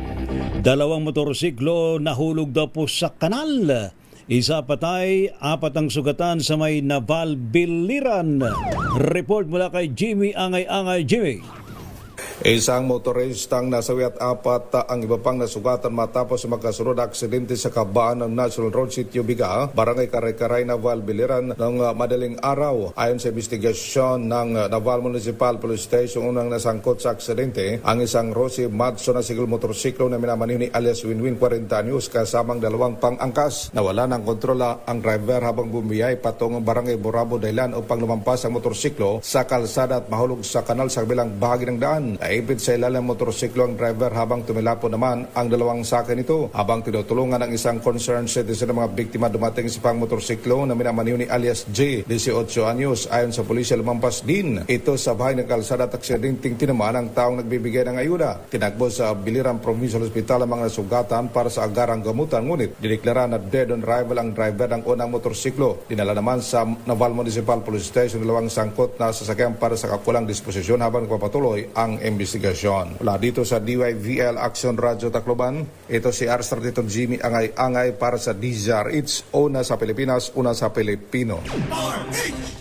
2 motorsiklo nahulog daw po sa kanal. Isa patay, 4 ang sugatan sa may Naval Biliran. Report mula kay Jimmy Angay-Angay. Jimmy. Isang motoristang nasawi at 4 ang iba pang nasugatan matapos magkasunod na aksidente sa kabaan ng National Road Sitio Biga, Barangay Karay-Karay, Naval, Biliran noong madaling araw. Ayon sa investigasyon ng Naval Municipal Police Station, unang nasangkot sa aksidente ang isang Rossi Matso na sigil motorsiklo na minamaneho ni alias Winwin 40 anyos kasamang 2 pang-angkas. Nawala ng kontrola ang driver habang bumiyay patungong Barangay Borabo, Dailan upang lumampas ang motorsiklo sa kalsada at mahulog sa kanal sa kabilang bahagi ng daan. Naipit sa ilalim ng motorsiklo ang driver habang tumilapo naman ang 2 sakay nito. Habang tinutulungan ng isang concerned citizen ng mga biktima, dumating sa pang motorsiklo na minamaneho ni alias J, 18 anyos. Ayon sa pulisya, lumampas din ito sa bahay ng kalsada at aksidenteng tinamaan ang taong nagbibigay ng ayuda. Tinagbo sa Biliran Provincial Hospital ang mga nasugatan para sa agarang gamutan, ngunit dineklara na dead on arrival ang driver ng unang motorsiklo. Dinala naman sa Naval Municipal Police Station 2 sangkot na sasakyan para sa kakulang disposisyon habang nagpapatuloy ang investigasyon. Mula dito sa DYVL Action Radio Tacloban, ito si Arthur Tito Jimmy Angay para sa DZRH, una sa Pilipinas, una sa Pilipino.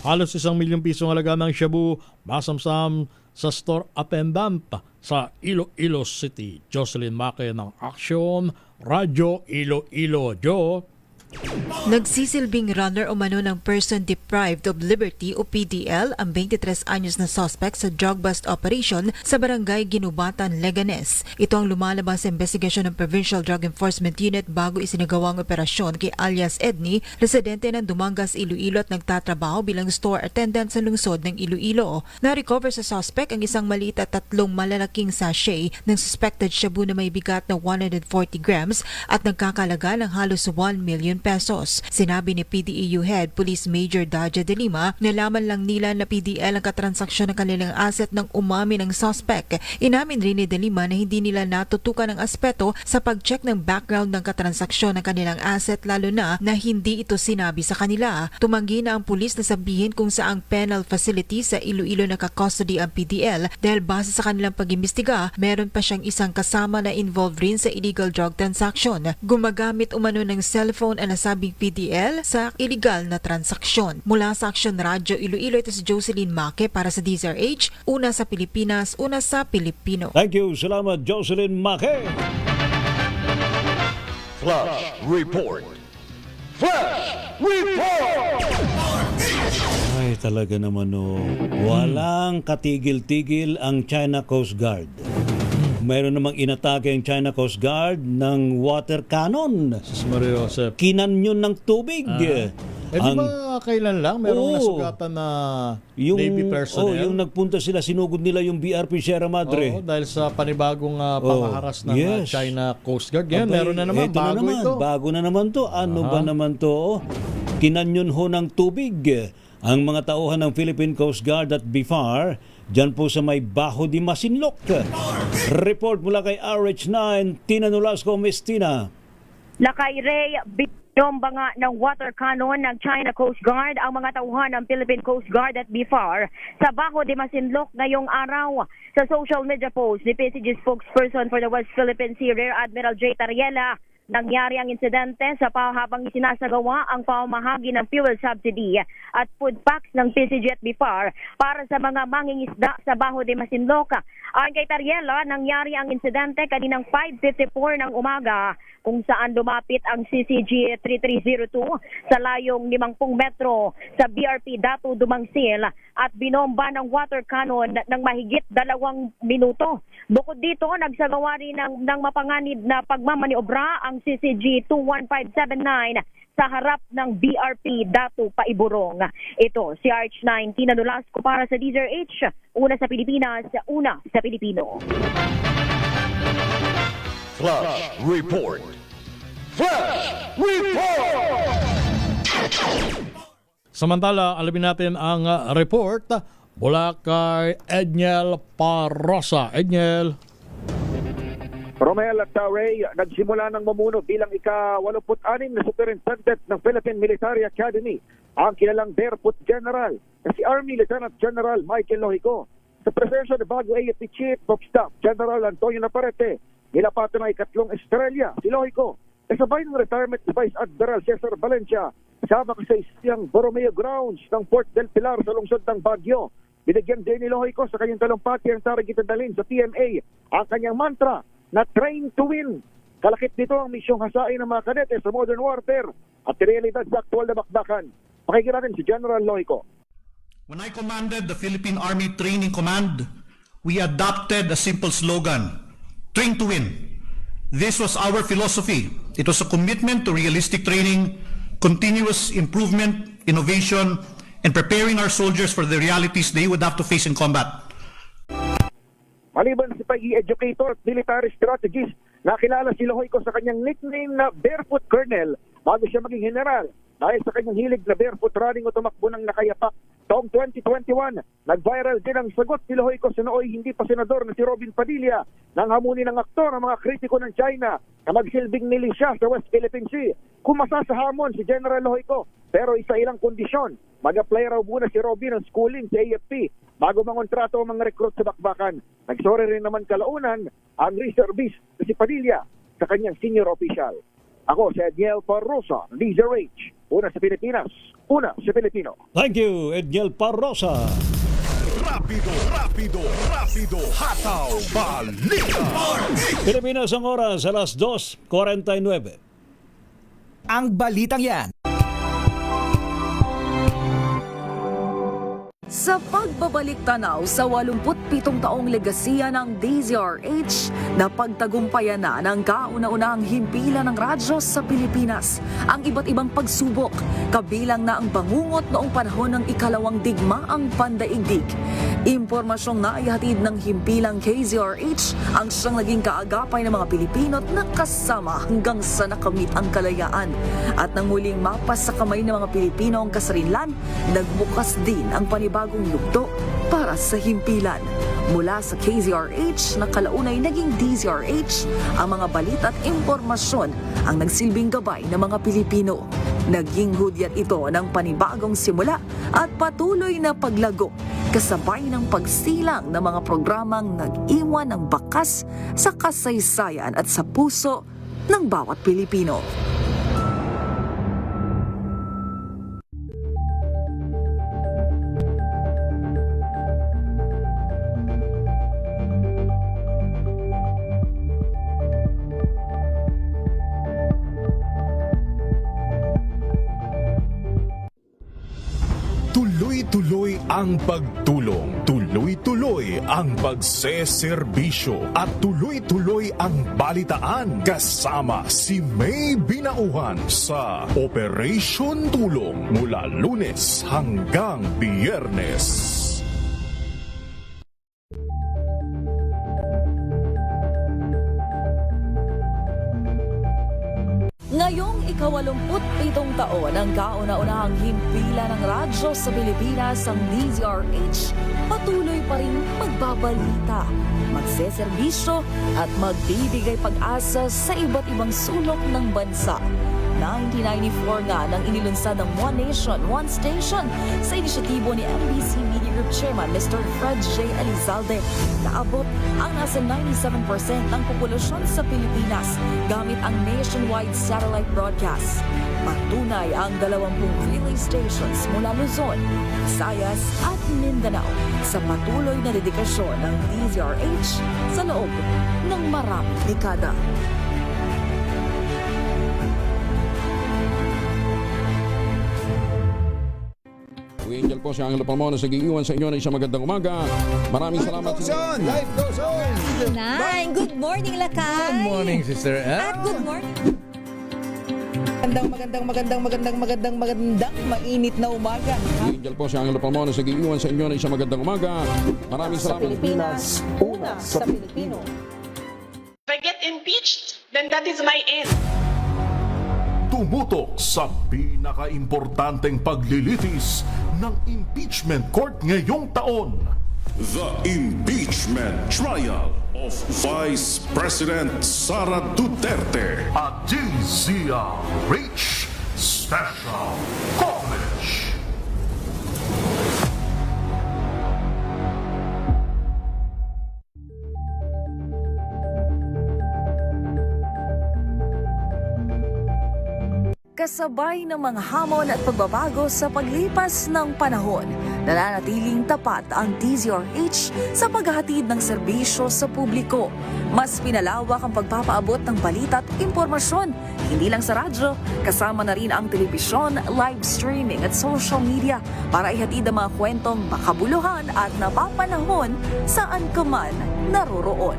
Halos 1 milyong pisong halaga ng shabu masamsam sa store attendant sa Iloilo City. Jocelyn Maque ng Action Radio Iloilo. Joe. Nagsisilbing runner umano ng person deprived of liberty o PDL ang 23 anyos na suspect sa drug bust operation sa barangay Ginubatan, Leganes. Ito ang lumalabas sa investigasyon ng Provincial Drug Enforcement Unit bago isinagawang operasyon kay alias Edney, residente ng Dumangas, Iloilo at nagtatrabaho bilang store attendant sa lungsod ng Iloilo. Na-recover sa suspect ang isang maliit at 3 malalaking sachet ng suspected shabu na may bigat na 140 grams at nagkakalaga ng halos 1 million pesos. Sinabi ni PDEU Head Police Major Daja de Lima, nalaman lang nila na PDL ang katransaksyon ng kanilang asset ng umami ng suspect. Inamin rin ni de Lima na hindi nila natutukan ang aspeto sa pag-check ng background ng katransaksyon ng kanilang asset, lalo na hindi ito sinabi sa kanila. Tumanggi na ang pulis na sabihin kung saang penal facility sa Iloilo nakakustody ang PDL dahil base sa kanilang pag-imbestiga, meron pa siyang isang kasama na involved rin sa illegal drug transaction. Gumagamit umano ng cellphone ang nasabing PDL sa illegal na transaksyon. Mula sa Action Radio Iloilo, ito si Jocelyn Maque para sa DZRH, una sa Pilipinas, una sa Pilipino. Thank you. Salamat, Jocelyn Maque. Flash Report. Flash Report! Ay, talaga naman walang katigil-tigil ang China Coast Guard. Mayroon namang inatake ang China Coast Guard ng water cannon. Kinanyon ng tubig. Di ba kailan lang merong nasugatan na Navy personnel? Yung nagpunta sila, sinugod nila yung BRP Sierra Madre. Dahil sa panibagong pangaharas ng China Coast Guard. Yan, meron na naman. Bago ito. Bago na naman to. Ano ba naman to? Kinanyon ho ng tubig ang mga tauhan ng Philippine Coast Guard at BIFAR dyan po sa may Bajo de Masinloc. Report mula kay RH9, Tina Nolasco Mestina. Lakay Ray, binomba nga ng water cannon ng China Coast Guard ang mga tauhan ng Philippine Coast Guard at BIFAR sa Bajo de Masinloc ngayong araw. Sa social media post ni PCG spokesperson for the West Philippine Sea, Rear Admiral J. Tariela, nangyari ang insidente sa habang isinasagawa ang pamamahagi ng fuel subsidy at food packs ng PCG at BIFAR para sa mga mangingisda sa Bajo de Masinloc. Ayon kay Tariela, nangyari ang insidente kaninang 5:54 ng umaga kung saan lumapit ang CCG 3302 sa layong 50 metro sa BRP Datu Dumangsil at binomba ng water cannon ng mahigit 2 minuto. Bukod dito, nagsagawa rin ng mapanganib na pagmamaniobra ang CCG 21579 sa harap ng BRP Datu Paiburong. Ito si RH9, Tina Nolasco para sa DZRH, una sa Pilipinas, una sa Pilipino. Flash Report. Flash Report! Samantala, alamin natin ang report mula kay Edniel Parrosa. Edniel. Romel at Ray, nagsimula ng mamuno bilang ika-86 na superintendent ng Philippine Military Academy ang kilalang Barefoot General na si Army Lieutenant General Michael Lohico. Sa presensya ni bago AFP Chief of Staff General Antonio Naparete, nilapatan ng 2 estrella si Lohico. Kasabay ng retirement ni Vice Admiral Cesar Valencia, kasama sa isang Borromeo Grounds ng Port del Pilar sa lungsod ng Baguio. Binigyan din ni Lohoyko sa kanyang talumpati ang target na dalhin sa PMA ang kanyang mantra na train to win. Kalakip nito ang misyong hasain ng mga kadete sa modern warfare at realidad sa aktual na bakbakan. Pakinggan natin si General Lohoyko. When I commanded the Philippine Army Training Command, we adopted a simple slogan, train to win. This was our philosophy. It was a commitment to realistic training, continuous improvement, innovation, and preparing our soldiers for the realities they would have to face in combat. Maliban sa pag-i-educator at military strategist, nakilala si Lohoyko sa kanyang nickname na Barefoot Colonel bago siya maging general dahil sa kanyang hilig na barefoot running o tumakbo ng nakayapak. Taong 2021, nag-viral din ang sagot ni Lohoyko sa nooy hindi pa senador na si Robin Padilla nang hamunin ng aktor ang mga kritiko ng China na magsilbing milisya sa West Philippine Sea. Kumasa sa hamon si General Lohoyko pero isa ilang kondisyon. Mag-apply raw muna si Robin ng schooling sa AFP bago mangontrato ang mga recruit sa bakbakan. Nagsorry rin naman kalaunan ang reservist na si Padilla sa kanyang senior official. Ako si Edniel Parrosa, DZRH. Una sa Pilipinas, una sa Pilipino. Thank you, Edniel Parrosa. Rapido, rapido, rapido, hataw, balita. Pilipinas ang oras, alas 2:49. Ang balitang yan. Sa pagbabalik tanaw sa 87 taong legasiya ng DZRH, napagtagumpayan na ng kauna-unahang himpilan ng radyo sa Pilipinas ang iba't ibang pagsubok, kabilang na ang bangungot noong panahon ng ikalawang digmaang pandaigdig. Impormasyong naihatid ng himpilang KZRH ang siyang naging kaagapay ng mga Pilipino at nakasama hanggang sa nakamit ang kalayaan. At nang muling mapas sa kamay ng mga Pilipino ang kasarinlan, nagbukas din ang panibagong yugto para sa himpilan. Mula sa KZRH na kalaunay naging DZRH, ang mga balita at impormasyon ang nagsilbing gabay ng mga Pilipino. Naging hudyat ito ng panibagong simula at patuloy na paglago, kasabay ng pagsilang ng mga programang nag-iwan ng bakas sa kasaysayan at sa puso ng bawat Pilipino. Tuloy-tuloy ang pagtulong, tuloy-tuloy ang pagseserbisyo at tuloy-tuloy ang balitaan kasama si May Binauhan sa Operation Tulong mula Lunes hanggang Biyernes. Ngayong ika-87 taon ang kauna-unahang himpilan ng radyo sa Pilipinas, ang DZRH, patuloy pa rin magbabalita, magseserbisyo at magbibigay pag-asa sa iba't ibang sulok ng bansa. 1994 nga nang inilunsad ng One Nation, One Station sa inisyatibo ni MBC Media Group Chairman Mr. Fred J. Elizalde. Naabot ang nasa 97% ng populasyon sa Pilipinas gamit ang nationwide satellite broadcast. Patunay ang 20 relay stations mula Luzon, Visayas at Mindanao sa patuloy na dedikasyon ng DZRH sa loob ng maraming dekada. Angel po si Angelo Palmona sa giiwan sa inyo ng isang magandang umaga. Maraming salamat. Life goes on! Good morning, Lakay! Good morning, Sister Ann. At good morning! Magandang mainit na umaga. Angel po si Angelo Palmona sa giiwan sa inyo ng isang magandang umaga. Maraming salamat. Sa Pilipinas, una sa Pilipino. If I get impeached, then that is my end. Tumutok sa pinaka-importanteng paglilitis ng impeachment court ngayong taon. The impeachment trial of Vice President Sara Duterte at DZRH Special Coverage. kasabay ng mga hamon at pagbabago sa paglipas ng panahon, nananatiling tapat ang DZRH sa paghahatid ng serbisyo sa publiko. Mas pinalawak ang pagpapaabot ng balita at impormasyon, hindi lang sa radyo, kasama na rin ang telebisyon, live streaming at social media para ihatid ang mga kwentong makabuluhan at napapanahon saan ka man naroroon.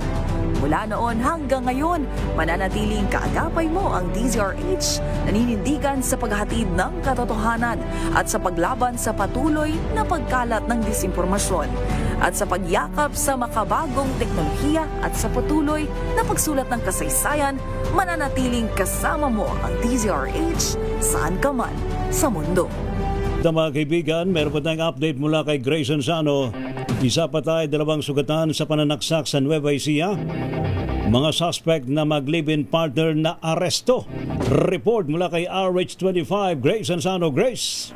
Mula noon hanggang ngayon, mananatiling kaagapay mo ang DZRH, naninindigan sa paghahatid ng katotohanan at sa paglaban sa patuloy na pagkalat ng disinformasyon at sa pagyakap sa makabagong teknolohiya at sa patuloy na pagsulat ng kasaysayan, mananatiling kasama mo ang DZRH saan ka man sa mundo. Mga kaibigan, meron pa tayong update mula kay Grace Ansano. Isa pa tayo 2 sugatan sa pananaksak sa Nueva Ecija. Mga suspect na mag-live-in partner na aresto. Report mula kay RH25, Grace Ansano. Grace.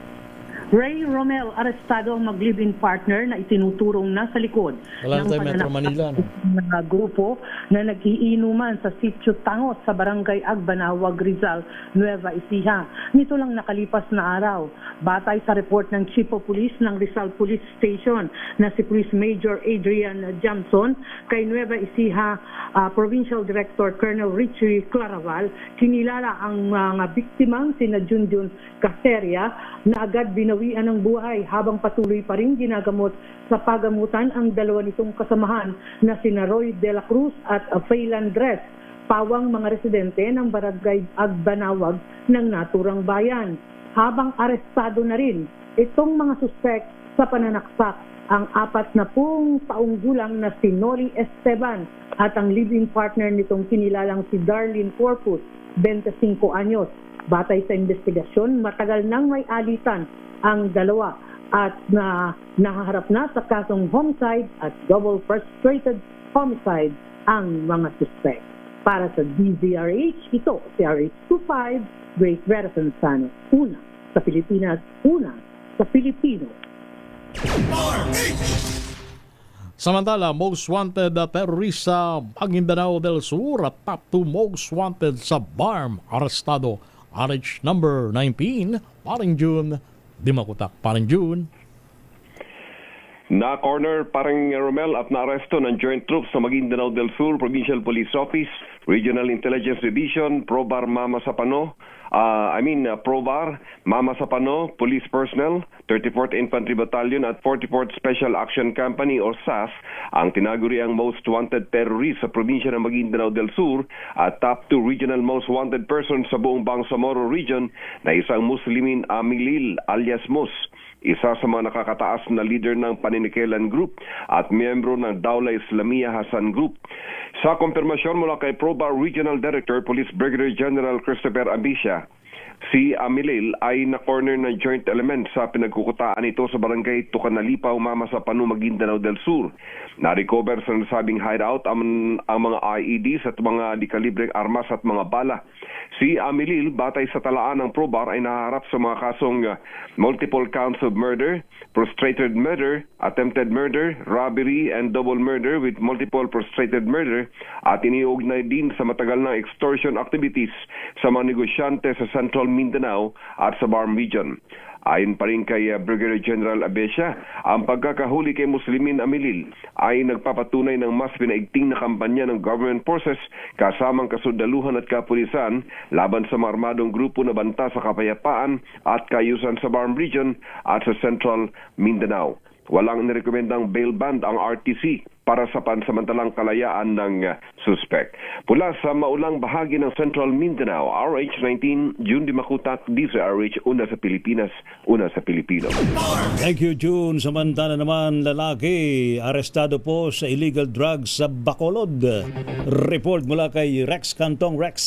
Ray Romel, arestado ang mag-live-in partner na itinuturong nasa likod Wala tayo Metro Manila. Mga grupo na nag-iinuman sa Sitio Tangot sa Barangay Agbanawag, Rizal, Nueva Ecija. Nito lang nakalipas na araw. Batay sa report ng Chief of Police ng Rizal Police Station na si Police Major Adrian Jamson kay Nueva Ecija Provincial Director Colonel Richie Claraval, kinilala ang mga biktimang sina Junjun Caceria na agad binawian ng buhay habang patuloy pa rin ginagamot sa pagamutan ang dalawa nitong kasamahan na sina Roy De La Cruz at Faylan Dres, pawang mga residente ng Barangay Agbanawag ng naturang bayan. Habang arestado na rin itong mga suspect sa pananaksak ang 40 taong gulang na si Noli Esteban at ang live-in partner nitong kinilalang si Darlene Corpus, 25 anyos. Batay sa investigasyon, matagal nang may alitan ang dalawa at nakaharap na sa kasong homicide at double frustrated homicide ang mga suspect. Para sa DZRH, ito si RH25, Grace Ansano. Una sa Pilipinas, una sa Pilipino. Samantala, most wanted terrorist sa Maguindanao del Sur at top 2 most wanted sa BARM, arestado. RH number 19, Paring June, Dimakutak. Paring June. Na-corner Paring Romel at na-aresto ng Joint Troops sa Maguindanao del Sur Provincial Police Office, Regional Intelligence Division, PROBAR Mama Sapano, PROBAR, Mama Sapano, Police Personnel, 34th Infantry Battalion at 44th Special Action Company or SAS ang tinaguriang most wanted terrorist sa probinsya ng Maguindanao del Sur at top 2 regional most wanted person sa buong Bangsamoro region na isang Muslimin Amilil alias Mus. Isa sa mga nakakataas na leader ng Paninikilan Group at miyembro ng Dawla Islamiyah Hasan Group. Sa konfirmasyon mula kay PROBAR Regional Director Police Brigadier General Christopher Abisha, si Amilil ay na-corner ng joint element sa pinagkukutaan ito sa barangay Tucanalipaw, Mama Sapano, Maguindanao del Sur. Na-recover sa nasabing hideout ang mga IEDs at mga di-kalibreng armas at mga bala. Si Amilil, batay sa talaan ng PROBAR, ay naharap sa mga kasong multiple counts of murder, prostrated murder, attempted murder, robbery, and double murder with multiple prostrated murder at iniugnay din sa matagal na extortion activities sa mga negosyante sa Central Mindanao at sa BARM region. Ayon pa rin kay Brigadier General Abesha, ang pagkakahuli kay Muslimin Amilil ay nagpapatunay ng mas pinaigting na kampanya ng government forces kasamang kasundaluhan at kapulisan laban sa mga armadong grupo na banta sa kapayapaan at kaayusan sa BARM region at sa Central Mindanao. Walang nirekomendang bail bond ang RTC para sa pansamantalang kalayaan ng suspect. Mula sa maulang bahagi ng Central Mindanao, RH19, June Dimakutak, DZRH, una sa Pilipinas, una sa Pilipino. Thank you, June. Samantala naman, lalaki, arestado po sa illegal drugs sa Bacolod. Report mula kay Rex Cantong. Rex.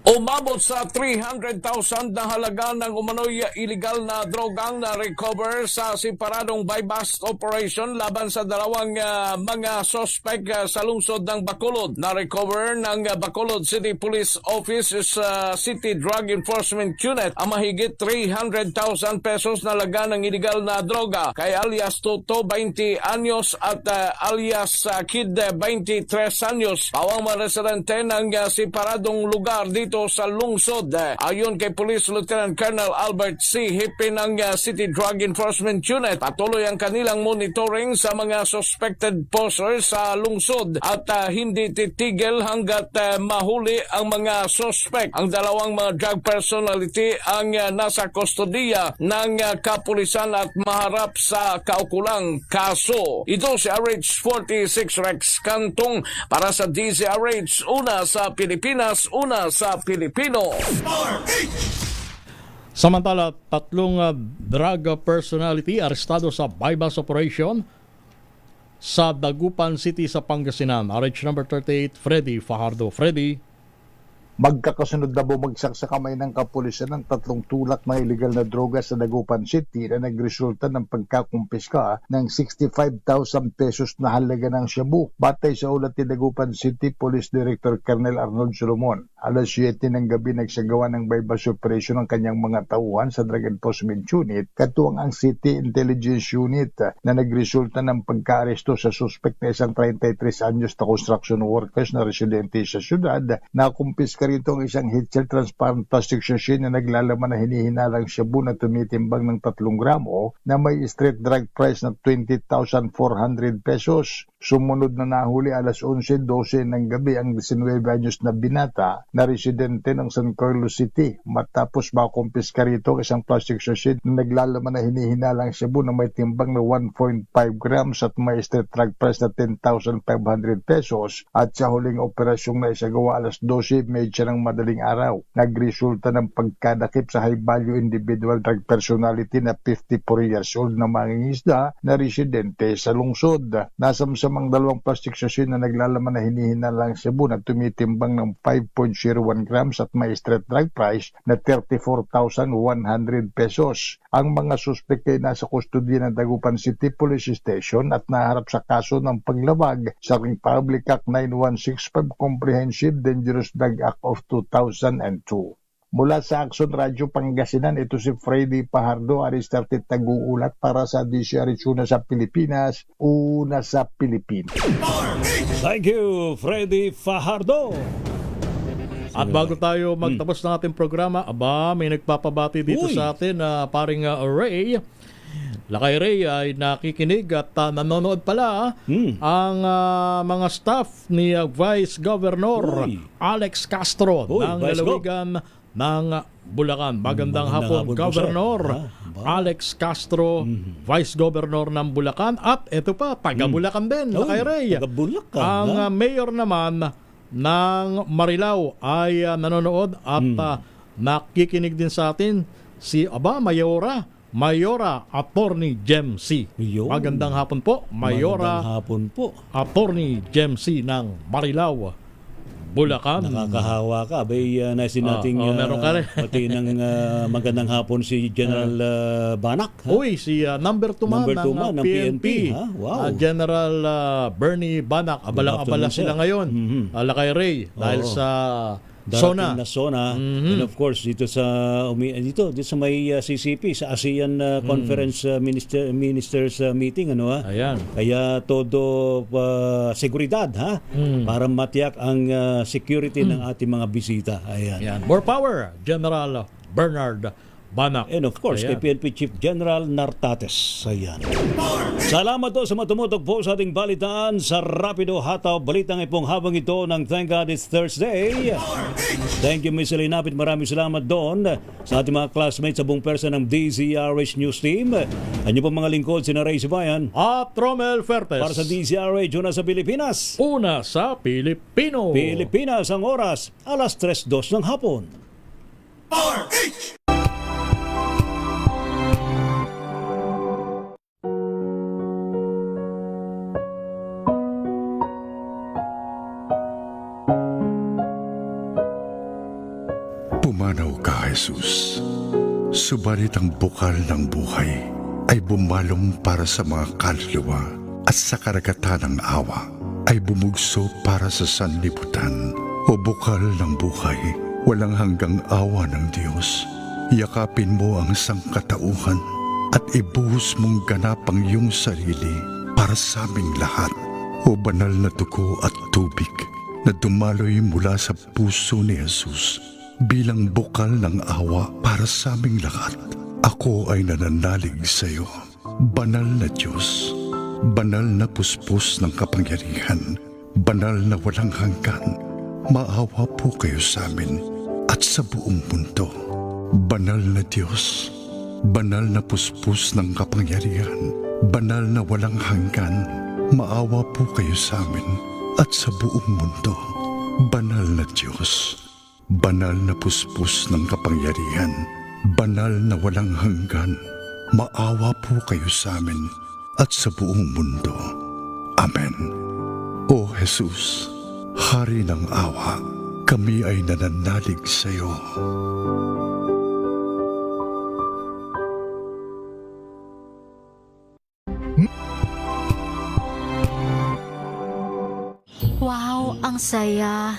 Umabot sa 300,000 na halaga ng umano'y illegal na drogang na recover sa separadong buy-bust operation laban sa dalawang mga suspect sa lungsod ng Bacolod. Na-recover ng Bacolod City Police Office sa City Drug Enforcement Unit ang mahigit 300,000 pesos na halaga ng illegal na droga kay alias Toto 20 anyos at alias Kid 23 anyos. Pawang mga residente ng separadong lugar dito dito sa lungsod. Ayon kay Police Lieutenant Colonel Albert C. Hippie ng City Drug Enforcement Unit, patuloy ang kanilang monitoring sa mga suspected posers sa lungsod at hindi titigil hanggat mahuli ang mga suspect. Ang dalawang mga drug personality ang nasa kustodiya ng kapulisan at maharap sa kaukulang kaso. Ito si RH46 Rex Cantong para sa DZRH, una sa Pilipinas, una sa Pilipino. Samantala, 3 drug personality arestado sa bypass operation sa Dagupan City sa Pangasinan. RH number 38, Freddy Fajardo. Freddy. Magkakasunod na bumagsak sa kamay ng kapulisan ng 3 tulak na illegal na droga sa Dagupan City na nagresulta ng pagkakumpiska ng 65,000 pesos na halaga ng shabu. Batay sa ulat ni Dagupan City Police Director Colonel Arnold Solomon, alas 7 ng gabi nagsagawa ng bypass operation ng kanyang mga tauhan sa Drug Enforcement Unit, katuwang ang City Intelligence Unit na nagresulta ng pagka-aresto sa suspect na isang 33 anyos na construction workers na residente sa syudad. Nakumpiska rito ang isang heat-shell transparent plastic sachet na naglalaman na hinihinalang shabu na tumitimbang ng 3 gramo na may street drug price na 20,400 pesos. Sumunod na nahuli alas 11:12 ng gabi ang 19 anyos na binata na residente ng San Carlos City matapos makumpiska rito ang isang plastic sachet na naglalaman na hinihinalang shabu na may timbang na 1.5 grams at may street drug price na 10,500 pesos. At sa huling operasyong na isagawa alas 12:30 ng madaling araw, nagresulta ng pagkadakip sa high-value individual drug personality na 54 years old na mangingisda na residente sa lungsod. Nasamsamang 2 plastic sachet na naglalaman na hinihinalang shabu na tumitimbang ng 5.01 grams at may street drug price na 34,100 pesos. Ang mga suspect ay nasa kustodiya ng Dagupan City Police Station at naharap sa kaso ng paglabag sa Republic Act 9165 Comprehensive Dangerous Drug Act of 2002. Mula sa Action Radio Pangasinan, ito si Freddy Fajardo, Aristarte Taguulat para sa DCRH, una sa Pilipinas, una sa Pilipino. Thank you, Freddy Fajardo. At bago tayo magtapos ng ating programa, may nagpapabati dito sa atin na paring Ray. Lakay Ray ay nakikinig at nanonood pala ang mga staff ni Vice Governor Alex Castro ng lalawigan ng Bulacan. Magandang hapon, Governor Alex Castro, Vice Governor ng Bulacan. At ito pa, taga Bulacan din, Lakay Ray. Ang mayor naman ng Marilao ay nanonood at nakikinig din sa atin si Mayora Attorney Jem C. Magandang hapon po, Mayora Attorney Jem C ng Marilao, Bulacan. Nakakahawa ka. Naisin nating pati ng magandang hapon si General Banak. Si number 2 man ng PNP. Wow. General Bernie Banak. Abala sila ngayon. Lakay Ray. Dahil sa Sona. And of course dito sa may CCP sa ASEAN Conference Ministers meeting Ayan. Kaya todo seguridad para matiyak ang security ng ating mga bisita. Ayan. More power, General Bernard Banak. And of course, kay PNP Chief General Nartates. Ayan. Salamat po sa matumutok po sa ating balitaan sa Rapido Hataw Balitang Ipong habang ito ng Thank God It's Thursday. Thank you, Ms. Elinapit. Maraming salamat doon sa ating mga classmates sa buong persa ng DZRH News Team. Anyo po mga lingkod, sina Ray Sibayan at Romel Fertes. Para sa DZRH, una sa Pilipinas. Una sa Pilipino. Pilipinas ang oras, alas 3:02 ng hapon. RH! Pumanaw ka, Jesus. Subalit ang bukal ng buhay ay bumalong para sa mga kaluluwa at sa karagatan ng awa ay bumugso para sa sanlibutan. O bukal ng buhay, walang hanggang awa ng Diyos. Yakapin mo ang sangkatauhan at ibuhos mong ganap ang iyong sarili para sa aming lahat. O banal na dugo at tubig na dumaloy mula sa puso ni Jesus bilang bukal ng awa para sa aming lahat. Ako ay nananalig sa iyo, banal na Diyos, banal na puspos ng kapangyarihan, banal na walang hanggan. Maawa po kayo sa amin at sa buong mundo. Banal na Diyos, banal na puspos ng kapangyarihan, banal na walang hanggan. Maawa po kayo sa amin at sa buong mundo. Banal na Diyos, banal na puspos ng kapangyarihan, banal na walang hanggan. Maawa po kayo sa amin at sa buong mundo. Amen. O Jesus, Hari ng awa, kami ay nananalig sa iyo. Wow, ang saya.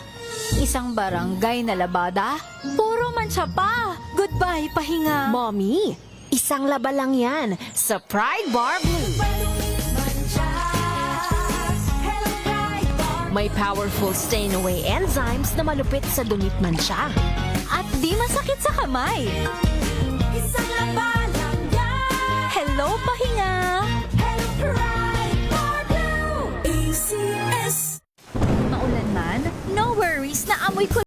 Isang barangay na labada? Puro mancha pa. Goodbye, pahinga. Mommy, isang laba lang yan sa Pride Bar Blue. May powerful stain-away enzymes na malupit sa dunit mancha. At di masakit sa kamay. Isang laba lang yan. Hello, pahinga. Hello, Pride Bar Blue. ACS. Maulan man, no worries na amoy ko